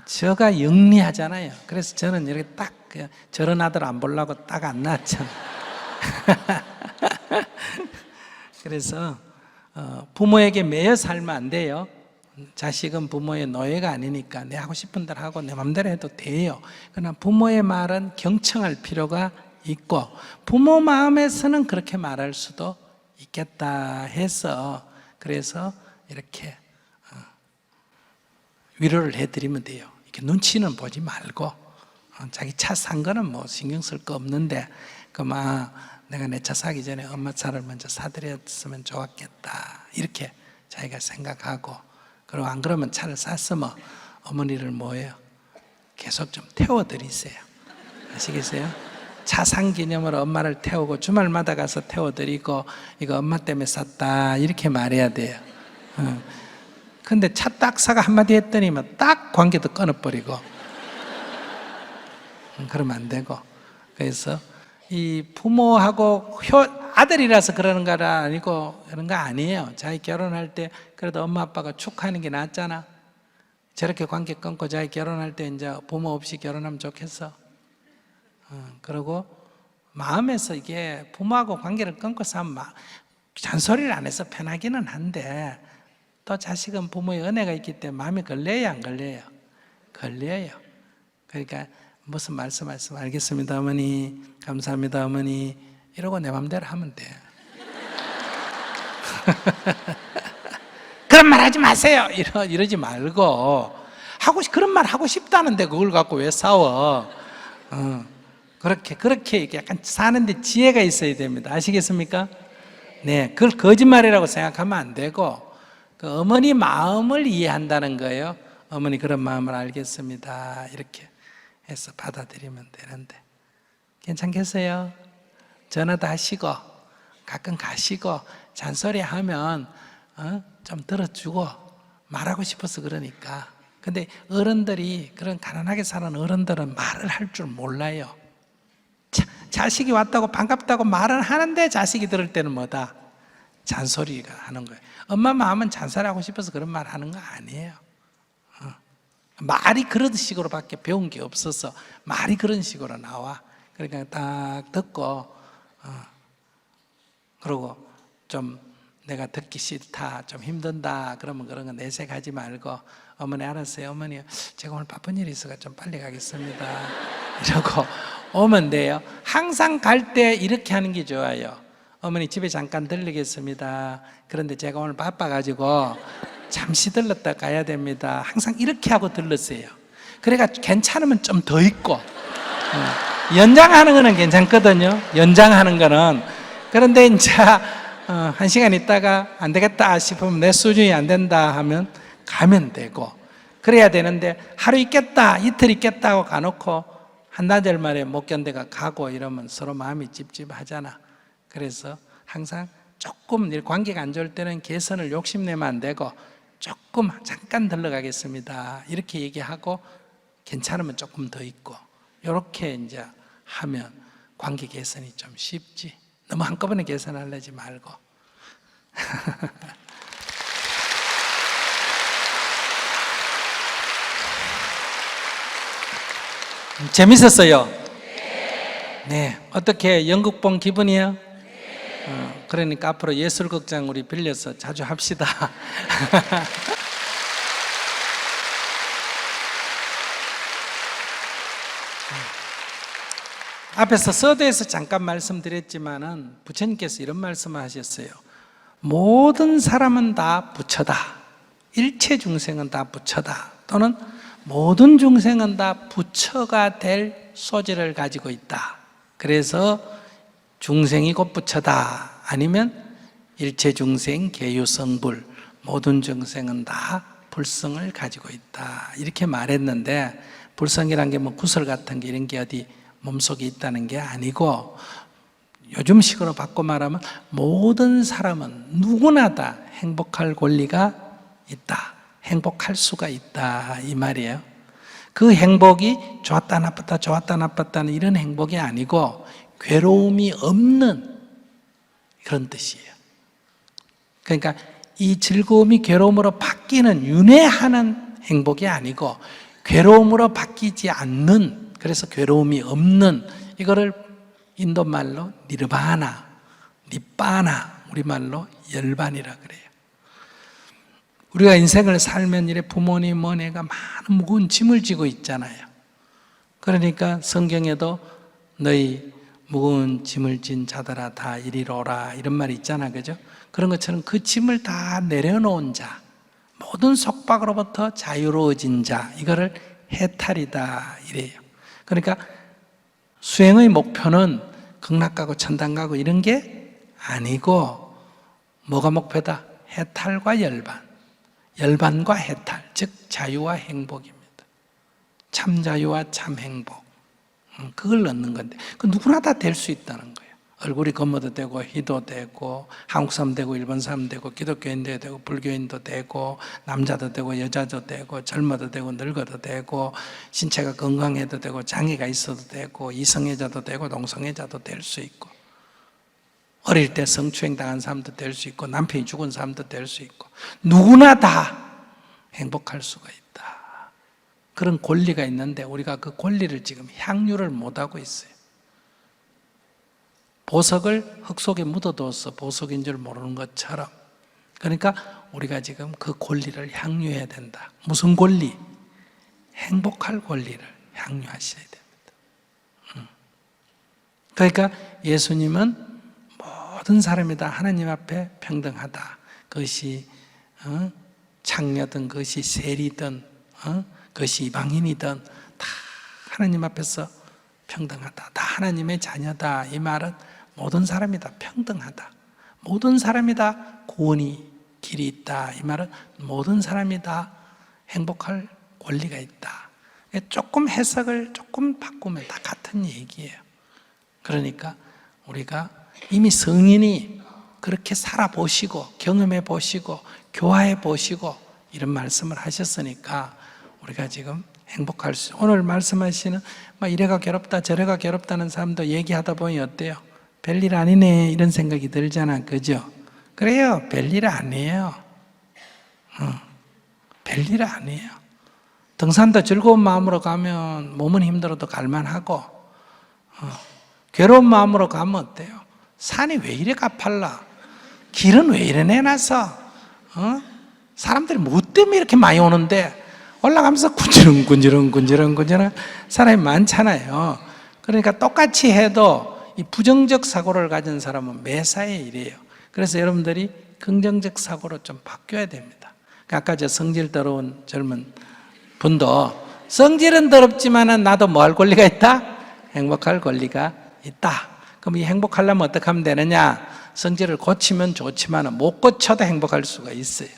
저가 영리하잖아요. 그래서 저는 이렇게 딱 저런 아들 안 보려고 딱 안 낳았잖아. 그래서 부모에게 매여 살면 안 돼요. 자식은 부모의 노예가 아니니까 내 하고 싶은 대로 하고 내 맘대로 해도 돼요. 그러나 부모의 말은 경청할 필요가 있고 부모 마음에서는 그렇게 말할 수도 있겠다 해서 그래서 이렇게 위로를 해드리면 돼요. 이렇게 눈치는 보지 말고 자기 차 산 거는 신경 쓸 거 없는데 내가 내 차 사기 전에 엄마 차를 먼저 사드렸으면 좋았겠다 이렇게 자기가 생각하고 그리고 안 그러면 차를 샀으면 어머니를 뭐예요? 계속 좀 태워드리세요. 아시겠어요? 차 산 기념으로 엄마를 태우고 주말마다 가서 태워드리고 이거 엄마 때문에 샀다 이렇게 말해야 돼요. 근데 차 딱 사가 한마디 했더니 딱 관계도 끊어버리고 그러면 안 되고 그래서 이 부모하고 아들이라서 그러는 거라 아니고 그런 거 아니에요. 자기 결혼할 때 그래도 엄마 아빠가 축하하는 게 낫잖아. 저렇게 관계 끊고 자기 결혼할 때 이제 부모 없이 결혼하면 좋겠어. 그리고 마음에서 이게 부모하고 관계를 끊고서 하면 잔소리를 안 해서 편하기는 한데 또 자식은 부모의 은혜가 있기 때문에 마음에 걸려요 안 걸려요? 걸려요. 그러니까 무슨 말씀 알겠습니다 어머니 감사합니다 어머니 이러고 내 맘대로 하면 돼. 그런 말 하지 마세요 이러지 말고 그런 말 하고 싶다는데 그걸 갖고 왜 싸워. 그렇게 약간 사는데 지혜가 있어야 됩니다. 아시겠습니까? 네, 그걸 거짓말이라고 생각하면 안 되고 그 어머니 마음을 이해한다는 거예요. 어머니 그런 마음을 알겠습니다 이렇게 해서 받아들이면 되는데 괜찮겠어요? 전화도 하시고 가끔 가시고 잔소리하면 좀 들어주고 말하고 싶어서 그러니까. 근데 어른들이 그런 가난하게 사는 어른들은 말을 할 줄 몰라요. 자식이 왔다고 반갑다고 말은 하는데 자식이 들을 때는 뭐다? 잔소리가 하는 거예요. 엄마 마음은 잔소리하고 싶어서 그런 말 하는 거 아니에요. 말이 그런 식으로밖에 배운 게 없어서 말이 그런 식으로 나와. 그러니까 딱 듣고 그러고 좀 내가 듣기 싫다 좀 힘든다 그러면 그런 거 내색하지 말고 어머니 알았어요 어머니 제가 오늘 바쁜 일이 있어서 좀 빨리 가겠습니다 이러고 오면 돼요. 항상 갈 때 이렇게 하는 게 좋아요. 어머니 집에 잠깐 들르겠습니다. 그런데 제가 오늘 바빠가지고 잠시 들렀다 가야 됩니다. 항상 이렇게 하고 들렀어요. 그래가 괜찮으면 좀 더 있고, 연장하는 거는 괜찮거든요. 연장하는 거는. 그런데 이제 1시간 있다가 안 되겠다 싶으면 내 수준이 안 된다 하면 가면 되고, 그래야 되는데 하루 있겠다, 이틀 있겠다 하고 가놓고 한나절 만에 못 견뎌가 가고 이러면 서로 마음이 찝찝하잖아. 그래서 항상 조금 관계가 안 좋을 때는 개선을 욕심내면 안 되고, 조금 잠깐 들러가겠습니다 이렇게 얘기하고 괜찮으면 조금 더 있고, 이렇게 이제 하면 관계 개선이 좀 쉽지. 너무 한꺼번에 개선하려지 말고. 재밌었어요? 네. 어떻게 연극 본 기분이에요? 그러니까 앞으로 예술극장 우리 빌려서 자주 합시다. 앞에서 서두에서 잠깐 말씀드렸지만은 부처님께서 이런 말씀을 하셨어요. 모든 사람은 다 부처다. 일체 중생은 다 부처다. 또는 모든 중생은 다 부처가 될 소질을 가지고 있다. 그래서 중생이 곧 부처다. 아니면 일체 중생 계유성불, 모든 중생은 다 불성을 가지고 있다. 이렇게 말했는데, 불성이란 게 뭐 구설 같은 게 이런 게 어디 몸속에 있다는 게 아니고, 요즘식으로 바꿔 말하면 모든 사람은 누구나 다 행복할 권리가 있다. 행복할 수가 있다. 이 말이에요. 그 행복이 좋았다 나빴다 좋았다 나빴다는 이런 행복이 아니고 괴로움이 없는 그런 뜻이에요. 그러니까 이 즐거움이 괴로움으로 바뀌는 윤회하는 행복이 아니고 괴로움으로 바뀌지 않는, 그래서 괴로움이 없는, 이거를 인도말로 니르바나, 니빠나, 우리말로 열반이라 그래요. 우리가 인생을 살면 이래 부모님, 뭐네가 많은 무거운 짐을 지고 있잖아요. 그러니까 성경에도 너희 무거운 짐을 진 자들아 다 이리로 오라, 이런 말이 있잖아, 그죠? 그런 것처럼 그 짐을 다 내려놓은 자, 모든 속박으로부터 자유로워진 자, 이거를 해탈이다 이래요. 그러니까 수행의 목표는 극락 가고 천당 가고 이런 게 아니고, 뭐가 목표다? 해탈과 열반, 열반과 해탈, 즉 자유와 행복입니다. 참 자유와 참 행복, 그걸 넣는 건데, 그 누구나 다 될 수 있다는 거예요. 얼굴이 검어도 되고 희도 되고 한국 사람 되고 일본 사람 되고 기독교인도 되고 불교인도 되고 남자도 되고 여자도 되고 젊어도 되고 늙어도 되고 신체가 건강해도 되고 장애가 있어도 되고 이성애자도 되고 동성애자도 될 수 있고, 어릴 때 성추행 당한 사람도 될 수 있고 남편이 죽은 사람도 될 수 있고, 누구나 다 행복할 수가 있다. 그런 권리가 있는데 우리가 그 권리를 지금 향유를 못하고 있어요. 보석을 흙 속에 묻어둬서 보석인 줄 모르는 것처럼. 그러니까 우리가 지금 그 권리를 향유해야 된다. 무슨 권리? 행복할 권리를 향유하셔야 됩니다. 그러니까 예수님은 모든 사람이 다 하나님 앞에 평등하다. 그것이 창녀든 그것이 세리든 그것이 이방인이든 다 하나님 앞에서 평등하다. 다 하나님의 자녀다. 이 말은 모든 사람이 다 평등하다. 모든 사람이 다 구원이 길이 있다. 이 말은 모든 사람이 다 행복할 권리가 있다. 조금 해석을 조금 바꾸면 다 같은 얘기예요. 그러니까 우리가 이미 성인이 그렇게 살아보시고 경험해보시고 교화해보시고 이런 말씀을 하셨으니까 우리가 지금 행복할 수, 오늘 말씀하시는 막 이래가 괴롭다 저래가 괴롭다는 사람도 얘기하다 보니 어때요? 별일 아니네 이런 생각이 들잖아, 그죠? 그래요, 별일 아니에요. 별일 아니에요. 등산도 즐거운 마음으로 가면 몸은 힘들어도 갈만하고, 괴로운 마음으로 가면 어때요? 산이 왜 이래 가팔라? 길은 왜 이래 내놔서? 사람들이 뭐 때문에 이렇게 많이 오는데 올라가면서 군지렁 사람이 많잖아요. 그러니까 똑같이 해도 이 부정적 사고를 가진 사람은 매사에 이래요. 그래서 여러분들이 긍정적 사고로 좀 바뀌어야 됩니다. 아까 저 성질 더러운 젊은 분도 성질은 더럽지만 나도 뭐 할 권리가 있다? 행복할 권리가 있다. 그럼 이 행복하려면 어떻게 하면 되느냐? 성질을 고치면 좋지만 못 고쳐도 행복할 수가 있어요.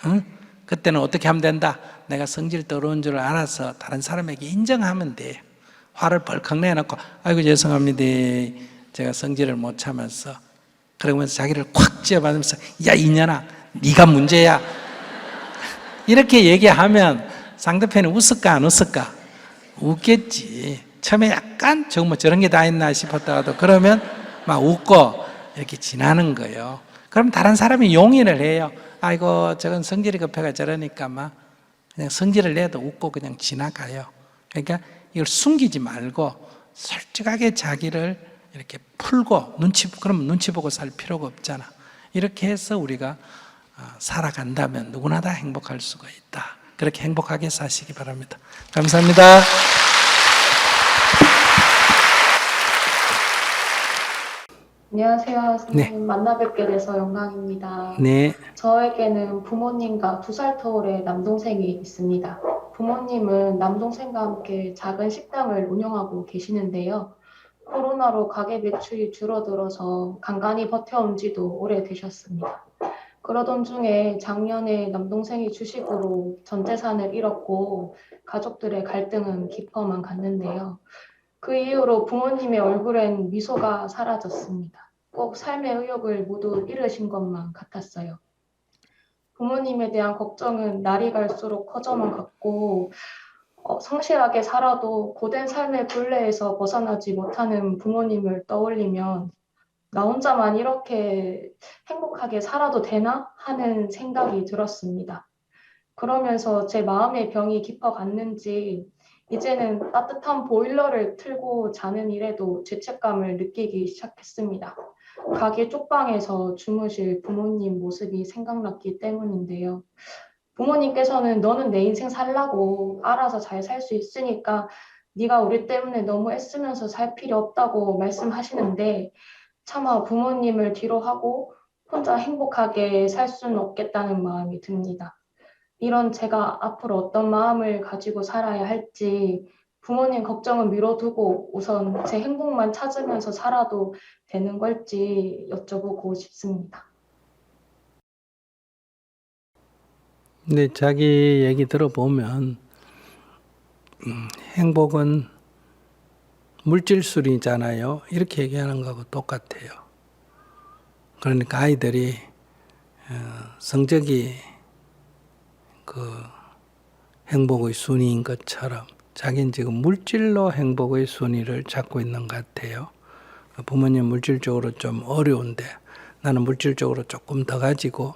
응? 그때는 어떻게 하면 된다? 내가 성질 더러운 줄 알아서 다른 사람에게 인정하면 돼. 화를 벌컥 내놓고 아이고 죄송합니다. 제가 성질을 못 참아서. 그러면서 자기를 콱 쥐어받으면서 야 이년아 네가 문제야. 이렇게 얘기하면 상대편이 웃을까 안 웃을까? 웃겠지. 처음에 약간 저거 뭐 저런 게 다 있나 싶었다가도 그러면 막 웃고 이렇게 지나는 거예요. 그럼 다른 사람이 용인을 해요. 아이고 저건 성질이 급해가 저러니까 막 그냥 성질을 내도 웃고 그냥 지나가요. 그러니까 이걸 숨기지 말고 솔직하게 자기를 이렇게 풀고 그러면 눈치 보고 살 필요가 없잖아. 이렇게 해서 우리가 살아간다면 누구나 다 행복할 수가 있다. 그렇게 행복하게 사시기 바랍니다. 감사합니다. 안녕하세요. 선생님 네. 만나 뵙게 돼서 영광입니다. 네. 저에게는 부모님과 2살 터울의 남동생이 있습니다. 부모님은 남동생과 함께 작은 식당을 운영하고 계시는데요. 코로나로 가게 매출이 줄어들어서 간간히 버텨온 지도 오래되셨습니다. 그러던 중에 작년에 남동생이 주식으로 전 재산을 잃었고 가족들의 갈등은 깊어만 갔는데요. 그 이후로 부모님의 얼굴엔 미소가 사라졌습니다. 꼭 삶의 의욕을 모두 잃으신 것만 같았어요. 부모님에 대한 걱정은 날이 갈수록 커져만 갔고 성실하게 살아도 고된 삶의 굴레에서 벗어나지 못하는 부모님을 떠올리면 나 혼자만 이렇게 행복하게 살아도 되나? 하는 생각이 들었습니다. 그러면서 제 마음의 병이 깊어갔는지 이제는 따뜻한 보일러를 틀고 자는 일에도 죄책감을 느끼기 시작했습니다. 가게 쪽방에서 주무실 부모님 모습이 생각났기 때문인데요. 부모님께서는 너는 내 인생 살라고 알아서 잘 살 수 있으니까 네가 우리 때문에 너무 애쓰면서 살 필요 없다고 말씀하시는데 차마 부모님을 뒤로 하고 혼자 행복하게 살 수는 없겠다는 마음이 듭니다. 이런 제가 앞으로 어떤 마음을 가지고 살아야 할지 부모님 걱정은 미뤄두고 우선 제 행복만 찾으면서 살아도 되는 걸지 여쭤보고 싶습니다. 근데 자기 얘기 들어보면 행복은 물질술이잖아요. 이렇게 얘기하는 거하고 똑같아요. 그러니까 아이들이 성적이 그 행복의 순위인 것처럼 자기는 지금 물질로 행복의 순위를 찾고 있는 것 같아요. 부모님 물질적으로 좀 어려운데 나는 물질적으로 조금 더 가지고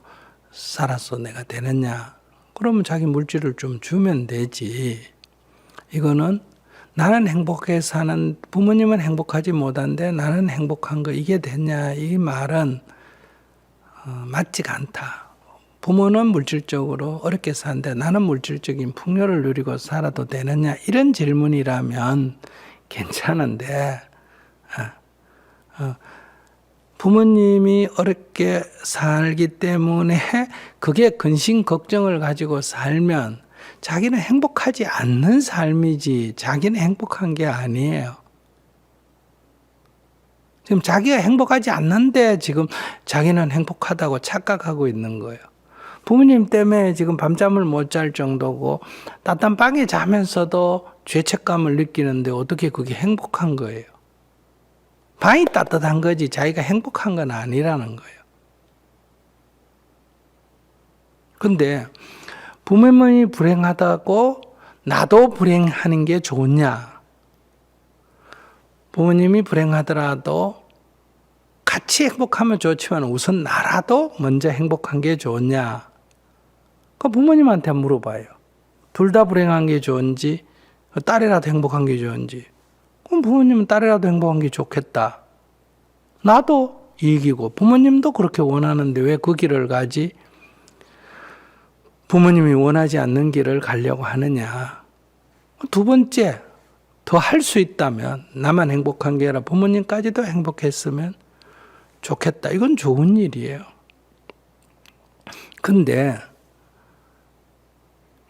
살아서 내가 되느냐? 그러면 자기 물질을 좀 주면 되지. 이거는 나는 행복해 사는 부모님은 행복하지 못한데 나는 행복한 거 이게 되냐? 이 말은 맞지가 않다. 부모는 물질적으로 어렵게 사는데 나는 물질적인 풍요를 누리고 살아도 되느냐? 이런 질문이라면 괜찮은데 부모님이 어렵게 살기 때문에 그게 근심 걱정을 가지고 살면 자기는 행복하지 않는 삶이지 자기는 행복한 게 아니에요. 지금 자기가 행복하지 않는데 지금 자기는 행복하다고 착각하고 있는 거예요. 부모님 때문에 지금 밤잠을 못 잘 정도고 따뜻한 방에 자면서도 죄책감을 느끼는데 어떻게 그게 행복한 거예요? 방이 따뜻한 거지 자기가 행복한 건 아니라는 거예요. 근데 부모님이 불행하다고 나도 불행하는 게 좋냐? 부모님이 불행하더라도 같이 행복하면 좋지만 우선 나라도 먼저 행복한 게 좋냐? 그 부모님한테 물어봐요. 둘 다 불행한 게 좋은지 딸이라도 행복한 게 좋은지. 그럼 부모님은 딸이라도 행복한 게 좋겠다. 나도 이익이고 부모님도 그렇게 원하는데 왜 그 길을 가지? 부모님이 원하지 않는 길을 가려고 하느냐. 두 번째, 더 할 수 있다면, 나만 행복한 게 아니라 부모님까지도 행복했으면 좋겠다. 이건 좋은 일이에요. 근데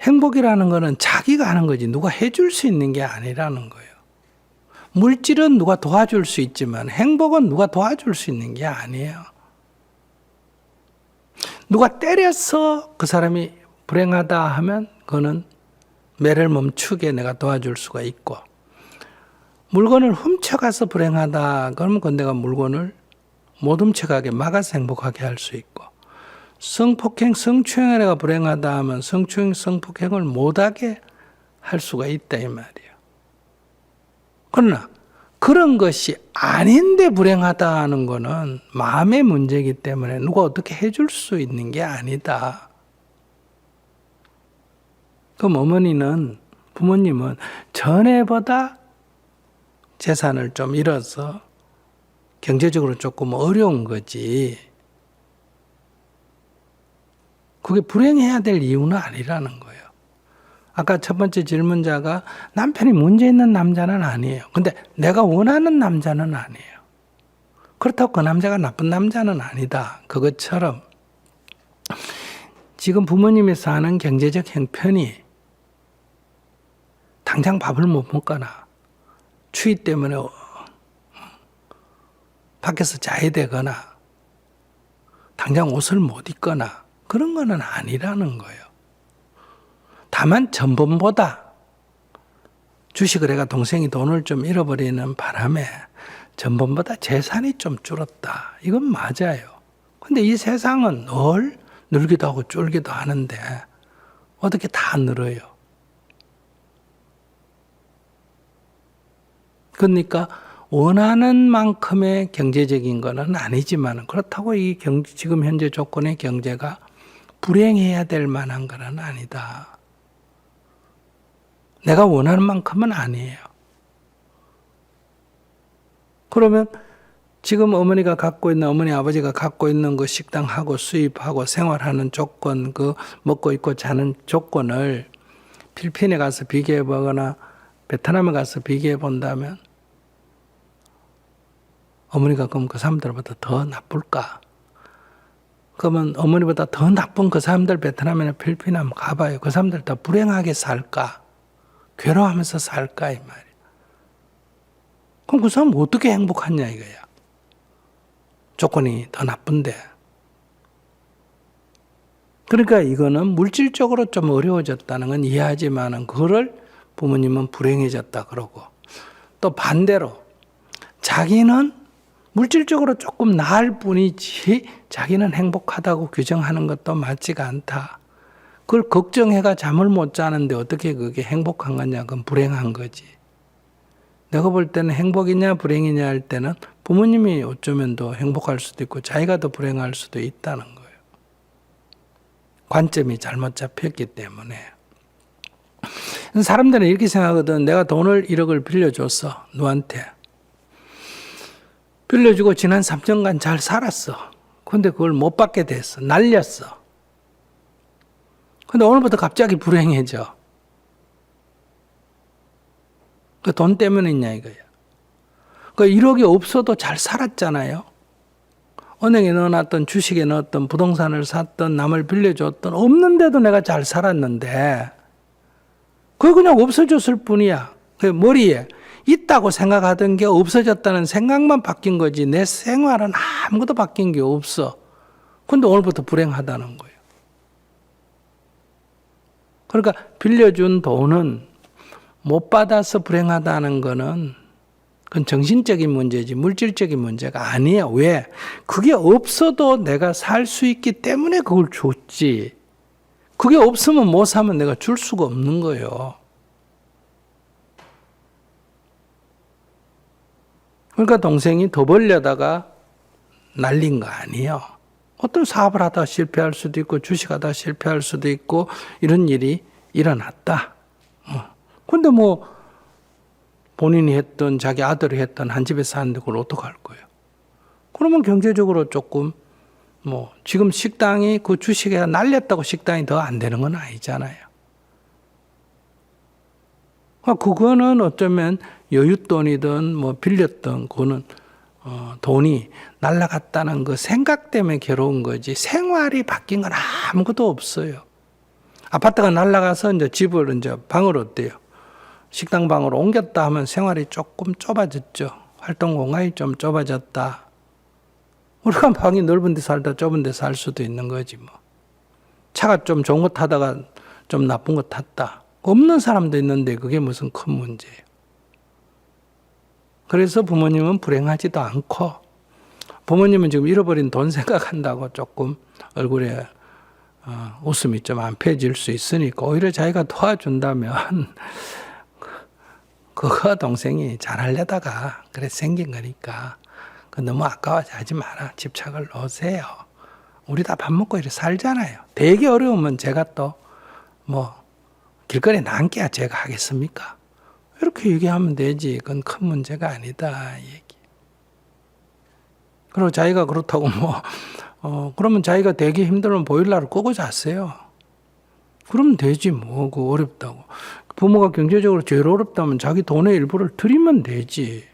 행복이라는 거는 자기가 하는 거지 누가 해줄 수 있는 게 아니라는 거예요. 물질은 누가 도와줄 수 있지만 행복은 누가 도와줄 수 있는 게 아니에요. 누가 때려서 그 사람이 불행하다 하면 그거는 매를 멈추게 내가 도와줄 수가 있고, 물건을 훔쳐가서 불행하다 그러면 그건 내가 물건을 못 훔쳐가게 막아서 행복하게 할 수 있고, 성폭행, 성추행을 내가 불행하다 하면 성추행, 성폭행을 못하게 할 수가 있다 이 말이에요. 그러나 그런 것이 아닌데 불행하다 하는 거는 마음의 문제이기 때문에 누가 어떻게 해줄 수 있는 게 아니다. 그럼 부모님은 전에보다 재산을 좀 잃어서 경제적으로 조금 어려운 거지, 그게 불행해야 될 이유는 아니라는 거예요. 아까 첫 번째 질문자가 남편이 문제 있는 남자는 아니에요. 근데 내가 원하는 남자는 아니에요. 그렇다고 그 남자가 나쁜 남자는 아니다. 그것처럼 지금 부모님이 사는 경제적 형편이 당장 밥을 못 먹거나 추위 때문에 밖에서 자야 되거나 당장 옷을 못 입거나 그런 거는 아니라는 거예요. 다만 전번보다 주식을 해가 동생이 돈을 좀 잃어버리는 바람에 전번보다 재산이 좀 줄었다. 이건 맞아요. 근데 이 세상은 늘 늘기도 하고 줄기도 하는데 어떻게 다 늘어요? 그러니까 원하는 만큼의 경제적인 거는 아니지만 그렇다고 지금 현재 조건의 경제가 불행해야 될 만한 건 아니다. 내가 원하는 만큼은 아니에요. 그러면 지금 어머니 아버지가 갖고 있는 그 식당하고 수입하고 생활하는 조건, 그 먹고 입고 자는 조건을 필리핀에 가서 비교해 보거나 베트남에 가서 비교해 본다면 어머니가 그럼 그 사람들보다 더 나쁠까? 그러면 어머니보다 더 나쁜 그 사람들 베트남이나 필리핀에 한번 가봐요. 그 사람들 다 불행하게 살까? 괴로워하면서 살까? 이 말이에요. 그럼 그 사람 어떻게 행복하냐 이거야. 조건이 더 나쁜데. 그러니까 이거는 물질적으로 좀 어려워졌다는 건 이해하지만 그거를 부모님은 불행해졌다 그러고, 또 반대로 자기는 물질적으로 조금 나을 뿐이지 자기는 행복하다고 규정하는 것도 맞지가 않다. 그걸 걱정해가 잠을 못 자는데 어떻게 그게 행복한 거냐? 그건 불행한 거지. 내가 볼 때는 행복이냐 불행이냐 할 때는 부모님이 어쩌면 더 행복할 수도 있고 자기가 더 불행할 수도 있다는 거예요. 관점이 잘못 잡혔기 때문에. 사람들은 이렇게 생각하거든. 내가 돈을 1억을 빌려줬어. 누구한테. 빌려주고 지난 3년간 잘 살았어. 근데 그걸 못 받게 됐어. 날렸어. 근데 오늘부터 갑자기 불행해져. 그 돈 때문이냐 이거야. 그 1억이 없어도 잘 살았잖아요. 은행에 넣어놨던, 주식에 넣었던, 부동산을 샀던, 남을 빌려줬던, 없는데도 내가 잘 살았는데 그게 그냥 없어졌을 뿐이야. 그 머리에 있다고 생각하던 게 없어졌다는 생각만 바뀐 거지 내 생활은 아무것도 바뀐 게 없어. 근데 오늘부터 불행하다는 거예요. 그러니까 빌려준 돈은 못 받아서 불행하다는 거는 그건 정신적인 문제지 물질적인 문제가 아니에요. 왜? 그게 없어도 내가 살 수 있기 때문에 그걸 줬지. 그게 없으면 못 사면 내가 줄 수가 없는 거예요. 그러니까 동생이 더 벌려다가 날린 거 아니에요. 어떤 사업을 하다 실패할 수도 있고 주식하다 실패할 수도 있고 이런 일이 일어났다. 근데 뭐 본인이 했던 자기 아들이 했던 한 집에 사는데 그걸 어떡할 거예요. 그러면 경제적으로 조금 뭐 지금 식당이 그 주식에 날렸다고 식당이 더 안 되는 건 아니잖아요. 그거는 어쩌면 여윳돈이든 뭐 빌렸던 그거는 돈이 날라갔다는 그 생각 때문에 괴로운 거지 생활이 바뀐 건 아무것도 없어요. 아파트가 날라가서 이제 집을 이제 방을 어때요? 식당 방으로 옮겼다 하면 생활이 조금 좁아졌죠. 활동 공간이 좀 좁아졌다. 우리가 방이 넓은 데 살다 좁은 데 살 수도 있는 거지 뭐. 차가 좀 좋은 거 타다가 좀 나쁜 거 탔다. 없는 사람도 있는데 그게 무슨 큰 문제예요. 그래서 부모님은 불행하지도 않고 부모님은 지금 잃어버린 돈 생각한다고 조금 얼굴에 웃음이 좀 안 펴질 수 있으니까 오히려 자기가 도와준다면 그거 동생이 잘하려다가 그래 생긴 거니까 너무 아까워하지 마라. 집착을 놓으세요. 우리 다 밥 먹고 이렇게 살잖아요. 되게 어려우면 제가 또 뭐 길거리에 남겨야 제가 하겠습니까? 이렇게 얘기하면 되지. 그건 큰 문제가 아니다. 얘기. 그리고 자기가 그렇다고 그러면 자기가 되게 힘들면 보일러를 끄고 자세요. 그러면 되지 뭐. 그거 어렵다고. 부모가 경제적으로 제일 어렵다면 자기 돈의 일부를 드리면 되지.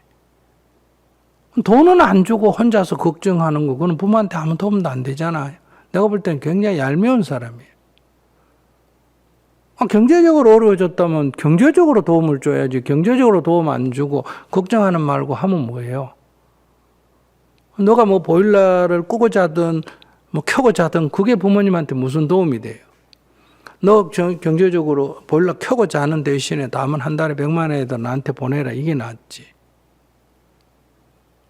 돈은 안 주고 혼자서 걱정하는 거 그거는 부모한테 아무 도움도 안 되잖아요. 내가 볼 때는 굉장히 얄미운 사람이에요. 경제적으로 어려워졌다면 경제적으로 도움을 줘야지. 경제적으로 도움 안 주고 걱정하는 말고 하면 뭐예요? 너가 뭐 보일러를 끄고 자든 뭐 켜고 자든 그게 부모님한테 무슨 도움이 돼요? 너 경제적으로 보일러 켜고 자는 대신에 남은 한 달에 100만 원에다 나한테 보내라. 이게 낫지.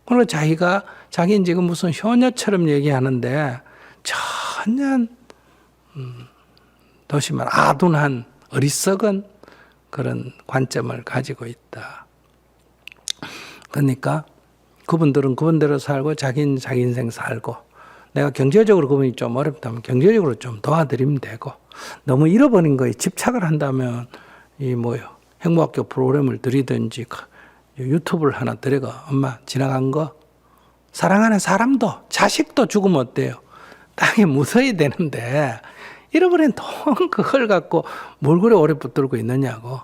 그리고 자기는 지금 무슨 효녀처럼 얘기하는데 전혀 다시 말 아둔한 어리석은 그런 관점을 가지고 있다. 그러니까 그분들은 그분대로 살고 자기는 자기 인생 살고 내가 경제적으로 그분이 좀 어렵다면 경제적으로 좀 도와드리면 되고 너무 잃어버린 거에 집착을 한다면 행복학교 프로그램을 드리든지 유튜브를 하나 드려가 엄마 지나간 거 사랑하는 사람도 자식도 죽으면 어때요? 땅에 묻어야 되는데 잃어버린 돈 그걸 갖고 뭘 그래 오래 붙들고 있느냐고.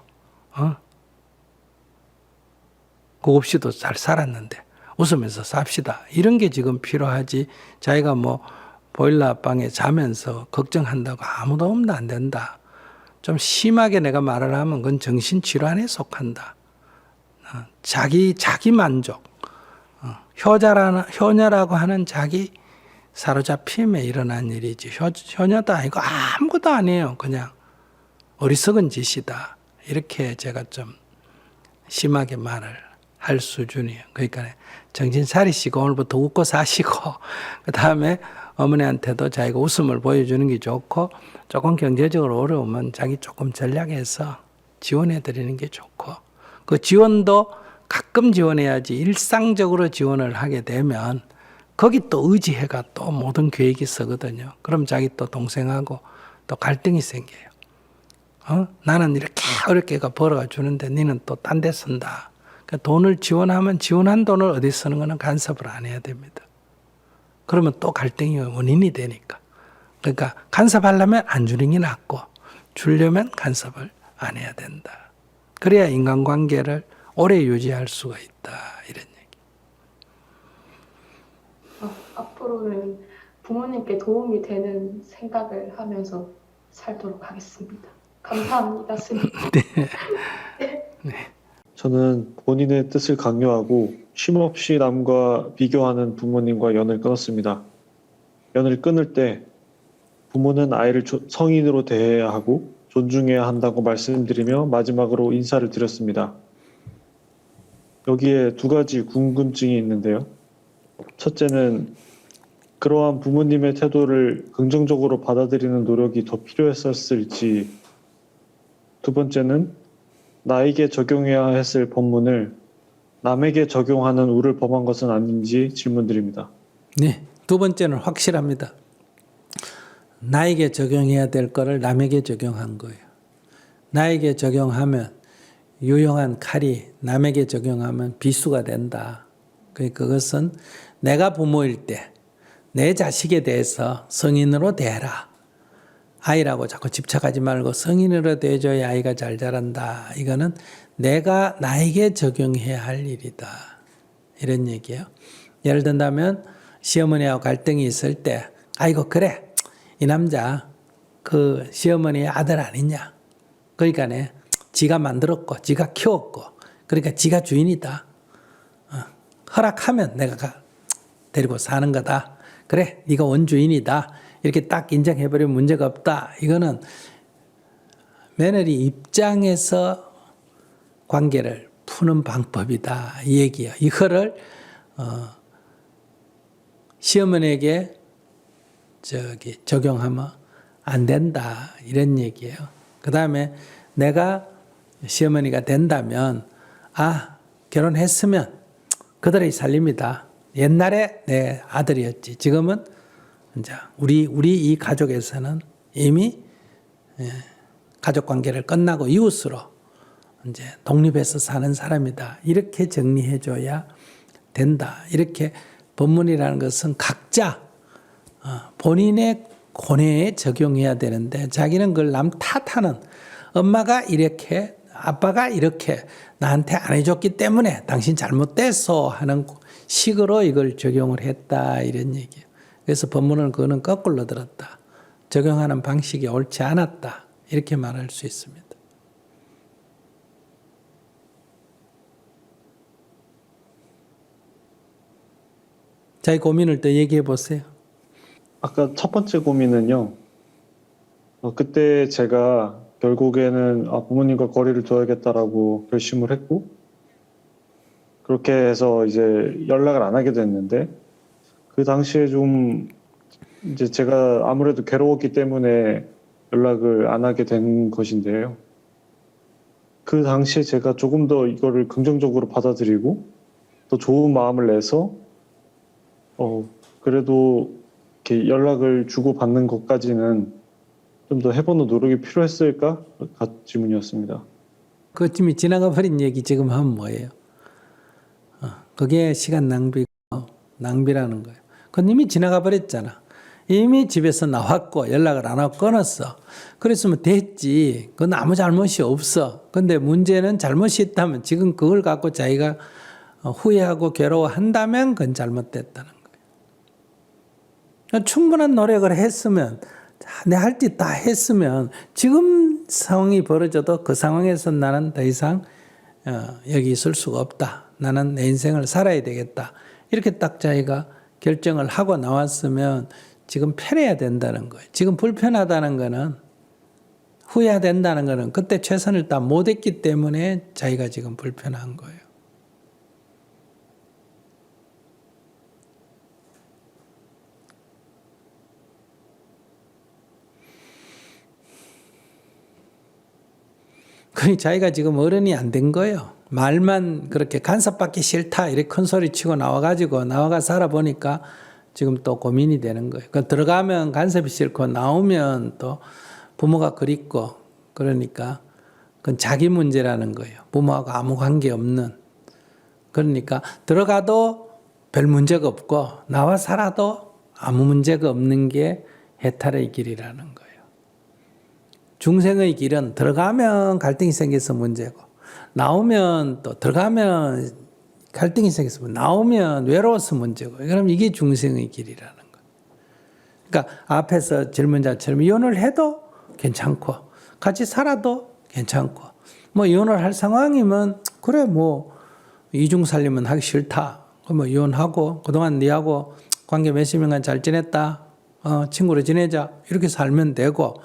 그거 없이도 잘 살았는데 웃으면서 삽시다. 이런 게 지금 필요하지. 자기가 뭐 보일러 방에 자면서 걱정한다고 아무 도움도 안 된다. 좀 심하게 내가 말을 하면 그건 정신질환에 속한다. 자기 만족. 효녀라고 하는 자기 사로잡힘에 일어난 일이지. 효녀도 아니고 아무것도 아니에요. 그냥 어리석은 짓이다. 이렇게 제가 좀 심하게 말을 할 수준이에요. 그러니까 정신 차리시고 오늘부터 웃고 사시고 그 다음에 어머니한테도 자기가 웃음을 보여주는 게 좋고 조금 경제적으로 어려우면 자기 조금 전략해서 지원해 드리는 게 좋고 그 지원도 가끔 지원해야지 일상적으로 지원을 하게 되면 거기 또 의지해가 또 모든 계획이 서거든요. 그럼 자기 또 동생하고 또 갈등이 생겨요. 나는 이렇게 어렵게 벌어가 주는데 너는 또 딴 데 쓴다. 그러니까 돈을 지원하면 지원한 돈을 어디 쓰는 거는 간섭을 안 해야 됩니다. 그러면 또 갈등이 원인이 되니까. 그러니까 간섭하려면 안 주는 게 낫고 주려면 간섭을 안 해야 된다. 그래야 인간관계를 오래 유지할 수가 있다. 이런 얘기. 앞으로는 부모님께 도움이 되는 생각을 하면서 살도록 하겠습니다. 감사합니다, 스님. 저는 본인의 뜻을 강요하고 쉼없이 남과 비교하는 부모님과 연을 끊었습니다. 연을 끊을 때 부모는 아이를 성인으로 대해야 하고 존중해야 한다고 말씀드리며 마지막으로 인사를 드렸습니다. 여기에 두 가지 궁금증이 있는데요. 첫째는 그러한 부모님의 태도를 긍정적으로 받아들이는 노력이 더 필요했었을지, 두 번째는 나에게 적용해야 했을 법문을 남에게 적용하는 우를 범한 것은 아닌지 질문드립니다. 네, 두 번째는 확실합니다. 나에게 적용해야 될 거를 남에게 적용한 거예요. 나에게 적용하면 유용한 칼이 남에게 적용하면 비수가 된다. 그것은 내가 부모일 때 내 자식에 대해서 성인으로 대해라. 아이라고 자꾸 집착하지 말고 성인으로 돼줘야 아이가 잘 자란다. 이거는 내가 나에게 적용해야 할 일이다. 이런 얘기예요. 예를 든다면 시어머니하고 갈등이 있을 때 아이고 그래 이 남자 그 시어머니의 아들 아니냐. 그러니까네 지가 만들었고 지가 키웠고 그러니까 지가 주인이다. 허락하면 내가 데리고 사는 거다. 그래 네가 원주인이다. 이렇게 딱 인정해버리면 문제가 없다. 이거는 며느리 입장에서 관계를 푸는 방법이다. 이 얘기예요. 이거를 시어머니에게 적용하면 안 된다. 이런 얘기예요. 그 다음에 내가 시어머니가 된다면 결혼했으면 그들의 살림이다. 옛날에 내 아들이었지. 지금은 이제 우리 이 가족에서는 이미 가족 관계를 끝나고 이웃으로 이제 독립해서 사는 사람이다. 이렇게 정리해줘야 된다. 이렇게 법문이라는 것은 각자 본인의 고뇌에 적용해야 되는데 자기는 그걸 남 탓하는 엄마가 이렇게 아빠가 이렇게 나한테 안 해줬기 때문에 당신 잘못됐어 하는 식으로 이걸 적용을 했다 이런 얘기예요. 그래서 법문은 그거는 거꾸로 들었다. 적용하는 방식이 옳지 않았다. 이렇게 말할 수 있습니다. 자기 고민을 또 얘기해 보세요. 아까 첫 번째 고민은요. 그때 제가 결국에는 부모님과 거리를 둬야겠다라고 결심을 했고 그렇게 해서 이제 연락을 안 하게 됐는데 그 당시에 좀 이제 제가 아무래도 괴로웠기 때문에 연락을 안 하게 된 것인데요. 그 당시에 제가 조금 더 이거를 긍정적으로 받아들이고 더 좋은 마음을 내서 그래도 이렇게 연락을 주고받는 것까지는 좀 더 해보는 노력이 필요했을까? 질문이었습니다. 그쯤이 지나가 버린 얘기 지금 하면 뭐예요? 그게 시간 낭비라는 거예요. 그건 이미 지나가 버렸잖아. 이미 집에서 나왔고 연락을 안 하고 끊었어. 그랬으면 됐지. 그건 아무 잘못이 없어. 근데 문제는 잘못이 있다면 지금 그걸 갖고 자기가 후회하고 괴로워한다면 그건 잘못됐다는 거예요. 충분한 노력을 했으면 내 할 짓 다 했으면 지금 상황이 벌어져도 그 상황에서 나는 더 이상 여기 있을 수가 없다. 나는 내 인생을 살아야 되겠다. 이렇게 딱 자기가 결정을 하고 나왔으면 지금 편해야 된다는 거예요. 지금 불편하다는 거는 후회해야 된다는 거는 그때 최선을 다 못했기 때문에 자기가 지금 불편한 거예요. 그러니 자기가 지금 어른이 안 된 거예요. 말만 그렇게 간섭받기 싫다 이렇게 큰 소리 치고 나와가 살아보니까 지금 또 고민이 되는 거예요. 들어가면 간섭이 싫고 나오면 또 부모가 그립고 그러니까 그건 자기 문제라는 거예요. 부모하고 아무 관계 없는. 그러니까 들어가도 별 문제가 없고 나와 살아도 아무 문제가 없는 게 해탈의 길이라는 거예요. 중생의 길은 들어가면 갈등이 생겨서 문제고 나오면 또 들어가면 갈등이 생겨서 나오면 외로워서 문제고 그럼 이게 중생의 길이라는 거예요. 그러니까 앞에서 질문자처럼 이혼을 해도 괜찮고 같이 살아도 괜찮고 뭐 이혼을 할 상황이면 그래 뭐 이중 살림은 하기 싫다. 뭐 이혼하고 그동안 네하고 관계 몇십 년간 잘 지냈다. 친구로 지내자. 이렇게 살면 되고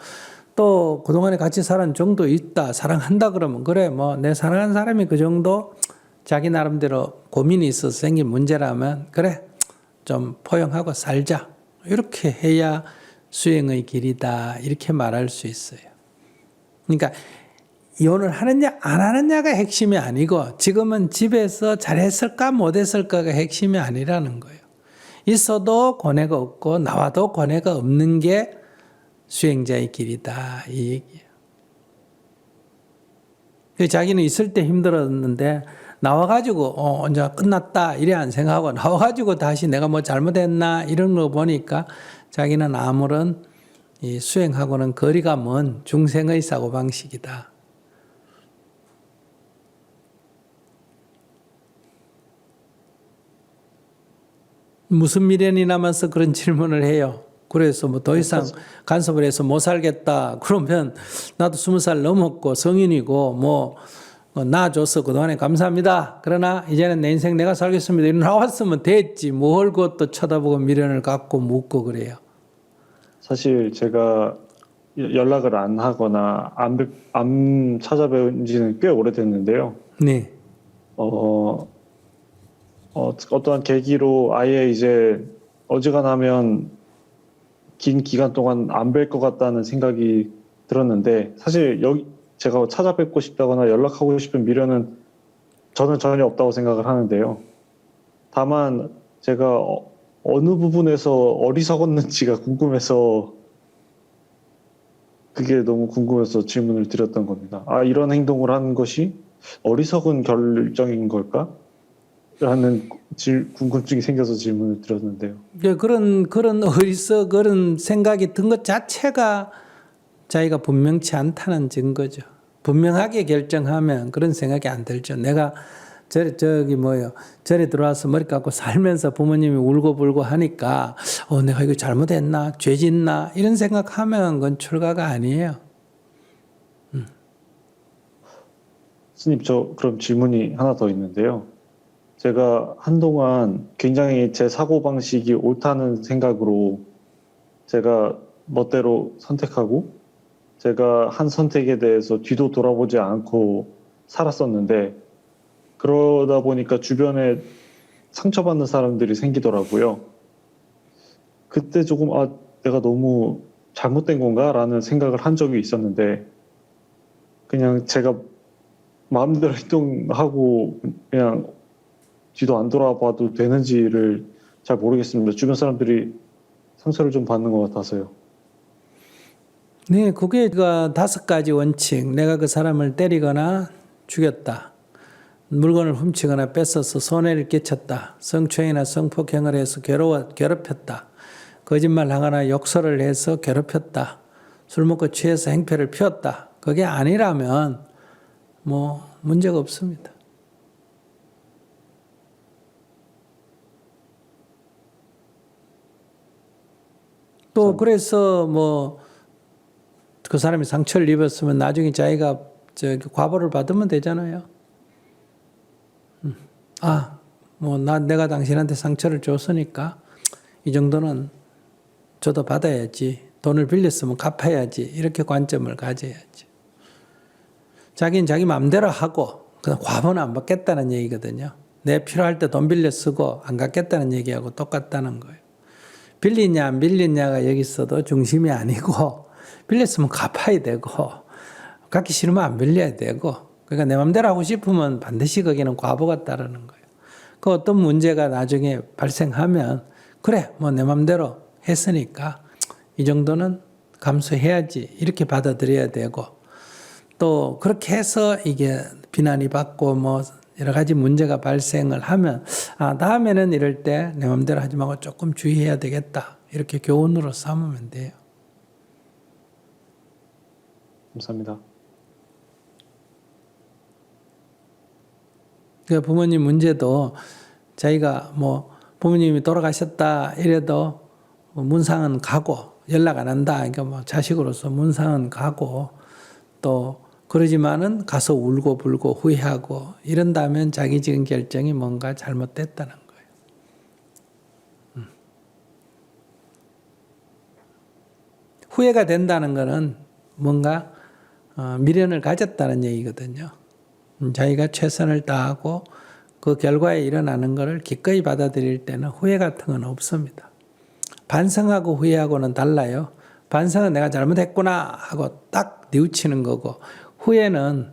또 그동안에 같이 살은 정도 있다. 사랑한다 그러면 그래 뭐 내 사랑하는 사람이 그 정도 자기 나름대로 고민이 있어서 생긴 문제라면 그래 좀 포용하고 살자. 이렇게 해야 수행의 길이다. 이렇게 말할 수 있어요. 그러니까 이혼을 하느냐 안 하느냐가 핵심이 아니고 지금은 집에서 잘했을까 못했을까가 핵심이 아니라는 거예요. 있어도 고뇌가 없고 나와도 고뇌가 없는 게 수행자의 길이다 이 얘기예요. 자기는 있을 때 힘들었는데 나와가지고 이제 끝났다 이래 안 생각하고 나와가지고 다시 내가 뭐 잘못했나 이런 거 보니까 자기는 아무런 이 수행하고는 거리가 먼 중생의 사고방식이다. 무슨 미련이 남아서 그런 질문을 해요. 그래서 뭐 더 이상 간섭을 해서 못 살겠다. 그러면 나도 20살 넘었고 성인이고 뭐 낳아줘서 그동안에 감사합니다. 그러나 이제는 내 인생 내가 살겠습니다. 이런 나왔으면 됐지. 뭘 그것도 쳐다보고 미련을 갖고 묻고 그래요. 사실 제가 연락을 안 하거나 안 찾아뵌 지는 꽤 오래됐는데요. 네. 어떠한 계기로 아예 이제 어지간하면 긴 기간 동안 안 뵐 것 같다는 생각이 들었는데 사실 제가 찾아뵙고 싶다거나 연락하고 싶은 미련은 저는 전혀 없다고 생각을 하는데요. 다만 제가 어느 부분에서 어리석었는지가 궁금해서 그게 너무 궁금해서 질문을 드렸던 겁니다. 아, 이런 행동을 하는 것이 어리석은 결정인 걸까? 라는 궁금증이 생겨서 질문을 드렸는데요. 그런 어리석은 생각이 든 것 자체가 자기가 분명치 않다는 증거죠. 분명하게 결정하면 그런 생각이 안 들죠. 내가 절에 들어와서 머리 감고 살면서 부모님이 울고불고 하니까 내가 이거 잘못했나 죄 짓나 이런 생각하면 그건 출가가 아니에요. 스님, 저 그럼 질문이 하나 더 있는데요. 제가 한동안 굉장히 제 사고방식이 옳다는 생각으로 제가 멋대로 선택하고 제가 한 선택에 대해서 뒤도 돌아보지 않고 살았었는데 그러다 보니까 주변에 상처받는 사람들이 생기더라고요. 그때 조금 내가 너무 잘못된 건가? 라는 생각을 한 적이 있었는데 그냥 제가 마음대로 행동하고 그냥 뒤도 안 돌아봐도 되는지를 잘 모르겠습니다. 주변 사람들이 상처를 좀 받는 것 같아서요. 네, 그게 5가지 원칙. 내가 그 사람을 때리거나 죽였다. 물건을 훔치거나 뺏어서 손해를 끼쳤다. 성추행이나 성폭행을 해서 괴롭혔다. 거짓말하거나 욕설을 해서 괴롭혔다. 술 먹고 취해서 행패를 피웠다. 그게 아니라면 뭐 문제가 없습니다. 또 그래서 뭐 그 사람이 상처를 입었으면 나중에 자기가 과보를 받으면 되잖아요. 내가 당신한테 상처를 줬으니까 이 정도는 저도 받아야지. 돈을 빌렸으면 갚아야지. 이렇게 관점을 가져야지. 자기는 자기 마음대로 하고 그냥 과보는 안 받겠다는 얘기거든요. 내 필요할 때 돈 빌려 쓰고 안 갚겠다는 얘기하고 똑같다는 거예요. 빌리냐 안 빌리냐가 여기 있어도 중심이 아니고 빌렸으면 갚아야 되고 갚기 싫으면 안 빌려야 되고 그러니까 내 마음대로 하고 싶으면 반드시 거기는 과보가 따르는 거예요. 그 어떤 문제가 나중에 발생하면 그래 뭐 내 마음대로 했으니까 이 정도는 감수해야지 이렇게 받아들여야 되고 또 그렇게 해서 이게 비난이 받고 뭐 여러 가지 문제가 발생을 하면 다음에는 이럴 때 내 마음대로 하지 말고 조금 주의해야 되겠다 이렇게 교훈으로 삼으면 돼요. 감사합니다. 그 부모님 문제도 자기가 뭐 부모님이 돌아가셨다 이래도 문상은 가고 연락 안 한다. 그러니까 뭐 자식으로서 문상은 가고 또 그러지만은 가서 울고불고 후회하고 이런다면 자기 지은 결정이 뭔가 잘못됐다는 거예요. 후회가 된다는 거는 뭔가 미련을 가졌다는 얘기거든요. 자기가 최선을 다하고 그 결과에 일어나는 것을 기꺼이 받아들일 때는 후회 같은 건 없습니다. 반성하고 후회하고는 달라요. 반성은 내가 잘못했구나 하고 딱 뉘우치는 거고 후회는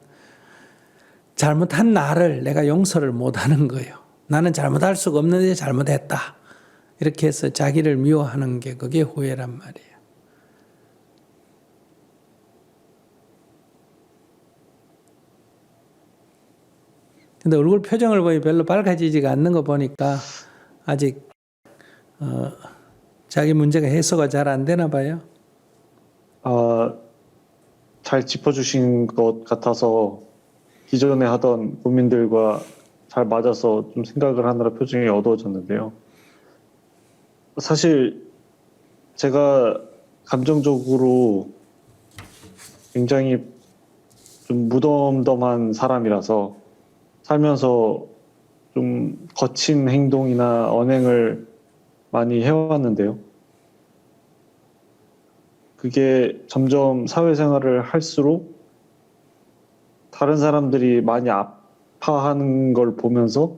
잘못한 나를 내가 용서를 못하는 거예요. 나는 잘못할 수가 없는데 잘못했다. 이렇게 해서 자기를 미워하는 게 그게 후회란 말이에요. 근데 얼굴 표정을 보니 별로 밝아지지가 않는 거 보니까 아직 자기 문제가 해소가 잘 안 되나 봐요. 잘 짚어주신 것 같아서 기존에 하던 고민들과 잘 맞아서 좀 생각을 하느라 표정이 어두워졌는데요. 사실 제가 감정적으로 굉장히 좀 무덤덤한 사람이라서 살면서 좀 거친 행동이나 언행을 많이 해왔는데요. 그게 점점 사회생활을 할수록 다른 사람들이 많이 아파하는 걸 보면서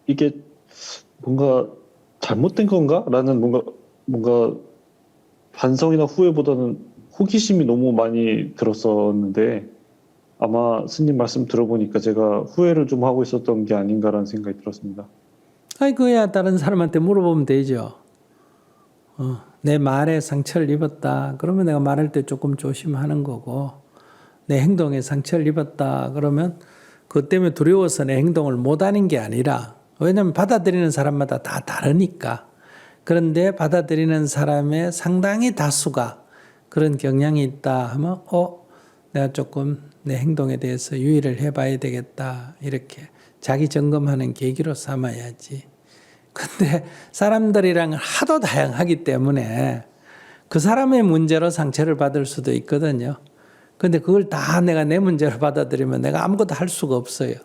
이게 뭔가 잘못된 건가? 라는 뭔가 반성이나 후회보다는 호기심이 너무 많이 들었었는데 아마 스님 말씀 들어보니까 제가 후회를 좀 하고 있었던 게 아닌가라는 생각이 들었습니다. 아이 그야 다른 사람한테 물어보면 되죠. 내 말에 상처를 입었다. 그러면 내가 말할 때 조금 조심하는 거고, 내 행동에 상처를 입었다. 그러면 그것 때문에 두려워서 내 행동을 못하는 게 아니라, 왜냐하면 받아들이는 사람마다 다 다르니까. 그런데 받아들이는 사람의 상당히 다수가 그런 경향이 있다 하면 내가 조금 내 행동에 대해서 유의를 해봐야 되겠다. 이렇게 자기 점검하는 계기로 삼아야지. 근데 사람들이랑 하도 다양하기 때문에 그 사람의 문제로 상처를 받을 수도 있거든요. 근데 그걸 다 내가 내 문제로 받아들이면 내가 아무것도 할 수가 없어요.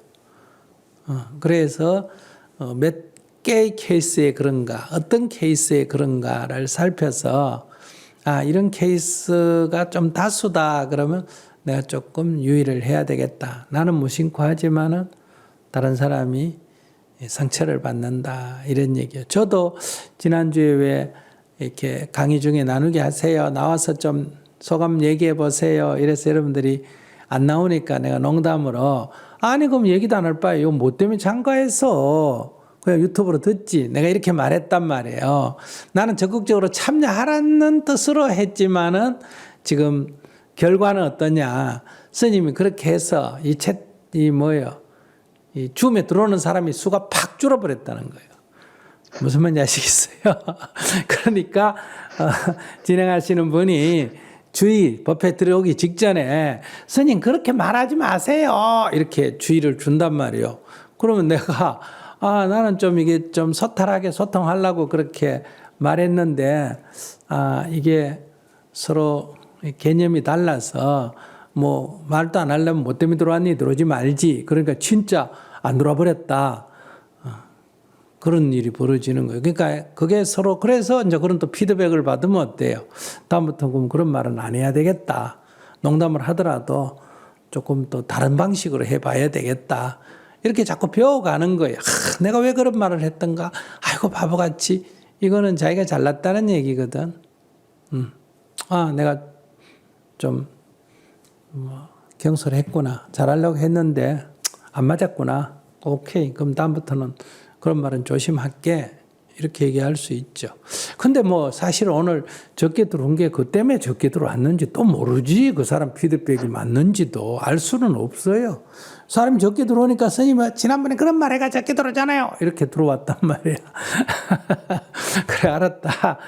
그래서 몇 개의 케이스에 그런가, 어떤 케이스에 그런가를 살펴서 이런 케이스가 좀 다수다 그러면 내가 조금 유의를 해야 되겠다. 나는 무심코 하지만은 다른 사람이 상처를 받는다 이런 얘기예요. 저도 지난주에 왜 이렇게 강의 중에 나누게 하세요. 나와서 좀 소감 얘기해 보세요. 이래서 여러분들이 안 나오니까 내가 농담으로 아니 그럼 얘기도 안 할 바에 이거 뭐 때문에 참가해서 그냥 유튜브로 듣지. 내가 이렇게 말했단 말이에요. 나는 적극적으로 참여하라는 뜻으로 했지만은 지금 결과는 어떠냐. 스님이 그렇게 해서 이 줌에 들어오는 사람이 수가 팍 줄어버렸다는 거예요. 무슨 말인지 아시겠어요? 그러니까 진행하시는 분이 주의 법회 들어오기 직전에 스님 그렇게 말하지 마세요. 이렇게 주의를 준단 말이에요. 그러면 내가 나는 좀 이게 좀 소탈하게 소통하려고 그렇게 말했는데 이게 서로 개념이 달라서 뭐 말도 안 하려면 뭐 때문에 들어왔니? 들어오지 말지. 그러니까 진짜 안 들어와 버렸다. 그런 일이 벌어지는 거예요. 그러니까 그게 서로 그래서 이제 그런 또 피드백을 받으면 어때요? 다음부터 그럼 그런 말은 안 해야 되겠다. 농담을 하더라도 조금 또 다른 방식으로 해봐야 되겠다. 이렇게 자꾸 배워가는 거예요. 내가 왜 그런 말을 했던가? 아이고 바보같이. 이거는 자기가 잘났다는 얘기거든. 내가 좀 경솔했구나. 잘하려고 했는데 안 맞았구나. 오케이. 그럼 다음부터는 그런 말은 조심할게. 이렇게 얘기할 수 있죠. 근데 뭐 사실 오늘 적게 들어온 게 그 때문에 적게 들어왔는지 또 모르지. 그 사람 피드백이 맞는지도 알 수는 없어요. 사람이 적게 들어오니까 스님은 지난번에 그런 말 해가 적게 들어오잖아요. 이렇게 들어왔단 말이야. 그래 알았다.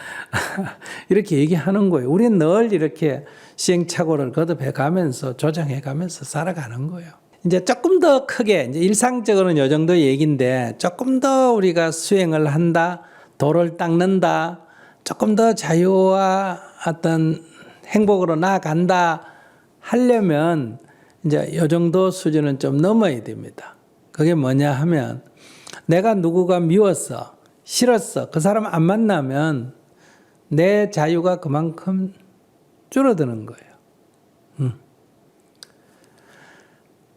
이렇게 얘기하는 거예요. 우리는 늘 이렇게 시행착오를 거듭해 가면서 조정해 가면서 살아가는 거예요. 이제 조금 더 크게 이제 일상적으로는 이 정도 얘기인데 조금 더 우리가 수행을 한다, 도를 닦는다, 조금 더 자유와 어떤 행복으로 나아간다 하려면 이제 이 정도 수준은 좀 넘어야 됩니다. 그게 뭐냐 하면 내가 누구가 미웠어, 싫었어, 그 사람 안 만나면 내 자유가 그만큼 줄어드는 거예요.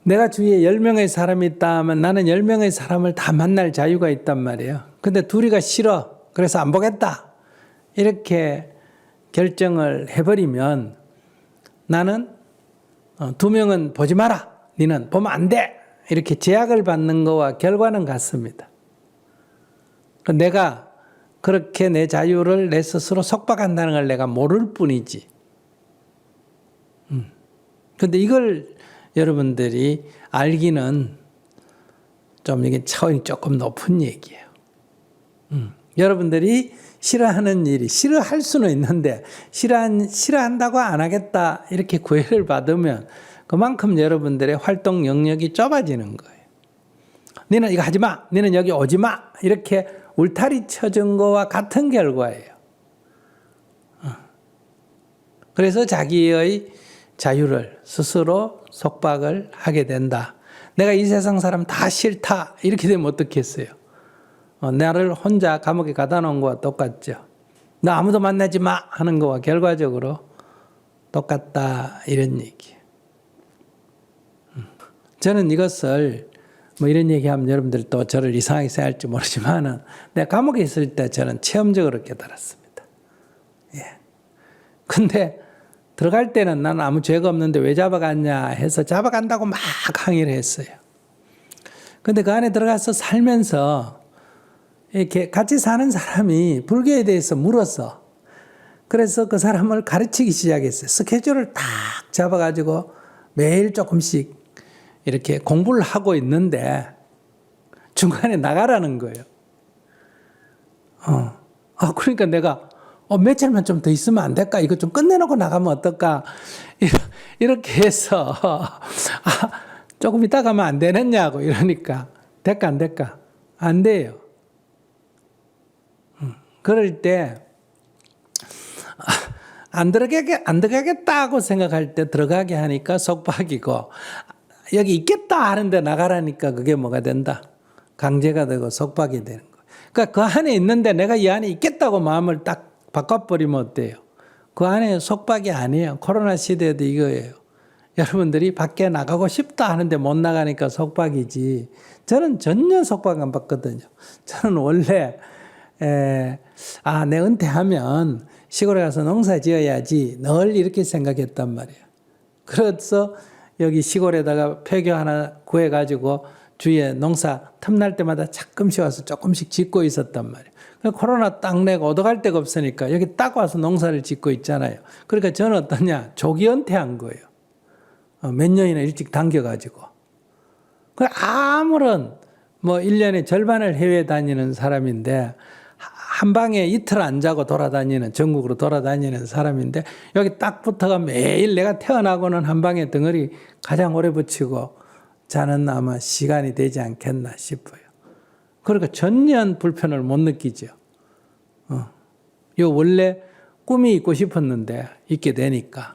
내가 주위에 10명의 사람이 있다 하면 나는 10명의 사람을 다 만날 자유가 있단 말이에요. 근데 둘이가 싫어. 그래서 안 보겠다. 이렇게 결정을 해버리면 나는 2명은 보지 마라. 너는 보면 안 돼. 이렇게 제약을 받는 거와 결과는 같습니다. 내가 그렇게 내 자유를 내 스스로 속박한다는 걸 내가 모를 뿐이지. 근데 이걸 여러분들이 알기는 좀 이게 차원이 조금 높은 얘기예요. 여러분들이 싫어하는 일이 싫어할 수는 있는데 싫어한다고 안 하겠다 이렇게 구애를 받으면 그만큼 여러분들의 활동 영역이 좁아지는 거예요. 너는 이거 하지 마. 너는 여기 오지 마. 이렇게 울타리 쳐준 거와 같은 결과예요. 그래서 자기의 자유를 스스로 속박을 하게 된다. 내가 이 세상 사람 다 싫다. 이렇게 되면 어떻겠어요? 나를 혼자 감옥에 가다 놓은 거와 똑같죠. 너 아무도 만나지 마 하는 거와 결과적으로 똑같다 이런 얘기예요. 저는 이것을 뭐 이런 얘기하면 여러분들 또 저를 이상하게 생각할지 모르지만은 내가 감옥에 있을 때 저는 체험적으로 깨달았습니다. 예. 근데 들어갈 때는 나는 아무 죄가 없는데 왜 잡아갔냐 해서 잡아간다고 막 항의를 했어요. 근데 그 안에 들어가서 살면서 이렇게 같이 사는 사람이 불교에 대해서 물었어. 그래서 그 사람을 가르치기 시작했어요. 스케줄을 딱 잡아가지고 매일 조금씩 이렇게 공부를 하고 있는데 중간에 나가라는 거예요. 그러니까 내가 며칠만 좀 더 있으면 안 될까? 이거 좀 끝내놓고 나가면 어떨까? 이렇게 해서 조금 이따 가면 안 되느냐고 이러니까 될까 안 될까? 안 돼요. 그럴 때 안 들어가겠다고 생각할 때 들어가게 하니까 속박이고 여기 있겠다 하는데 나가라니까 그게 뭐가 된다? 강제가 되고 속박이 되는 거예요. 그러니까 그 안에 있는데 내가 이 안에 있겠다고 마음을 딱 바꿔버리면 어때요? 그 안에 속박이 아니에요. 코로나 시대에도 이거예요. 여러분들이 밖에 나가고 싶다 하는데 못 나가니까 속박이지. 저는 전혀 속박 안 받거든요. 저는 원래 내 은퇴하면 시골에 가서 농사 지어야지 늘 이렇게 생각했단 말이에요. 그래서 여기 시골에다가 폐교 하나 구해가지고 주위에 농사 틈날 때마다 조금씩 와서 조금씩 짓고 있었단 말이에요. 코로나 딱 내고 얻어갈 데가 없으니까 여기 딱 와서 농사를 짓고 있잖아요. 그러니까 저는 어떠냐? 조기 은퇴한 거예요. 몇 년이나 일찍 당겨가지고. 아무런 1년에 절반을 해외 다니는 사람인데 한 방에 이틀 안 자고 돌아다니는 전국으로 돌아다니는 사람인데 여기 딱 붙어가 매일 내가 태어나고는 한 방에 덩어리 가장 오래 붙이고 자는 아마 시간이 되지 않겠나 싶어요. 그러니까 전혀 불편을 못 느끼죠. 요 원래 꿈이 있고 싶었는데 있게 되니까.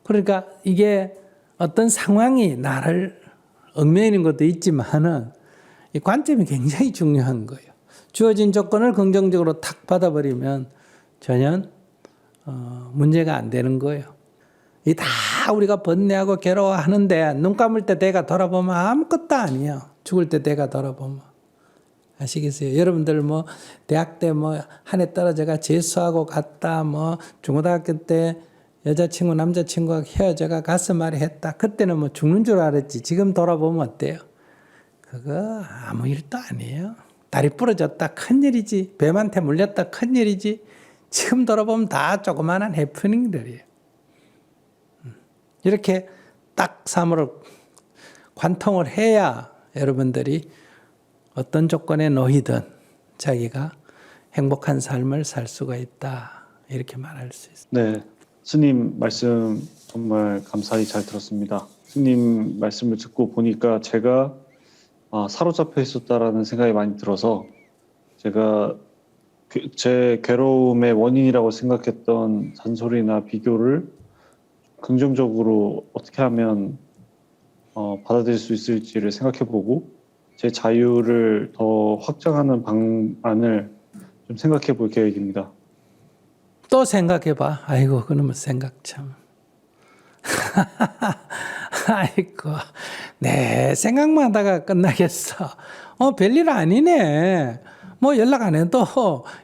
그러니까 이게 어떤 상황이 나를 얽매이는 것도 있지만은 이 관점이 굉장히 중요한 거예요. 주어진 조건을 긍정적으로 탁 받아버리면 전혀 문제가 안 되는 거예요. 이 다 우리가 번뇌하고 괴로워하는데 눈 감을 때 내가 돌아보면 아무것도 아니에요. 죽을 때 내가 돌아보면. 아시겠어요? 여러분들 대학 때 한 해 떨어져가 재수하고 갔다 중고등학교 때 여자친구 남자친구가 헤어져가 가슴앓이 했다. 그때는 죽는 줄 알았지. 지금 돌아보면 어때요? 그거 아무 일도 아니에요. 다리 부러졌다 큰일이지. 뱀한테 물렸다 큰일이지. 지금 돌아보면 다 조그마한 해프닝들이에요. 이렇게 딱 삶으로 관통을 해야 여러분들이 어떤 조건에 놓이든 자기가 행복한 삶을 살 수가 있다. 이렇게 말할 수 있습니다. 네, 스님 말씀 정말 감사히 잘 들었습니다. 스님 말씀을 듣고 보니까 제가 사로잡혀 있었다라는 생각이 많이 들어서 제가 제 괴로움의 원인이라고 생각했던 잔소리나 비교를 긍정적으로 어떻게 하면 받아들일 수 있을지를 생각해보고 제 자유를 더 확장하는 방안을 좀 생각해볼 계획입니다. 또 생각해봐. 아이고 그놈의 생각 참. 아이고 내 생각만 하다가 끝나겠어. 별일 아니네. 연락 안 해도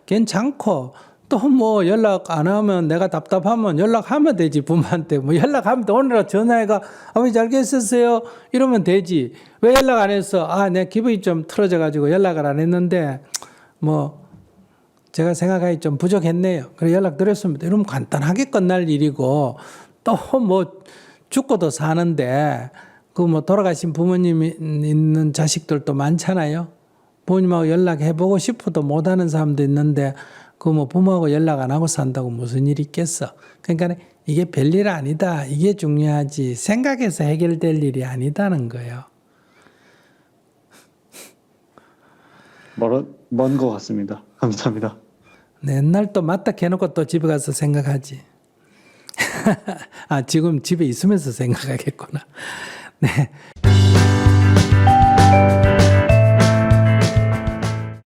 괜찮고 또 연락 안 하면 내가 답답하면 연락하면 되지. 부모한테 연락하면 돼. 오늘 전화해가 아버지 잘 계셨어요 이러면 되지. 왜 연락 안 했어? 내 기분이 좀 틀어져 가지고 연락을 안 했는데 제가 생각하기 좀 부족했네요. 그래 연락 드렸습니다. 이러면 간단하게 끝날 일이고 또 죽고도 사는데 돌아가신 부모님이 있는 자식들도 많잖아요. 부모님하고 연락해보고 싶어도 못하는 사람도 있는데 그 뭐 부모하고 연락 안 하고 산다고 무슨 일이 있겠어. 그러니까 이게 별일 아니다. 이게 중요하지. 생각해서 해결될 일이 아니다는 거예요. 먼 것 같습니다. 감사합니다. 맨날 또 맞다 해놓고 또 집에 가서 생각하지. 아, 지금 집에 있으면서 생각하겠구나. 네.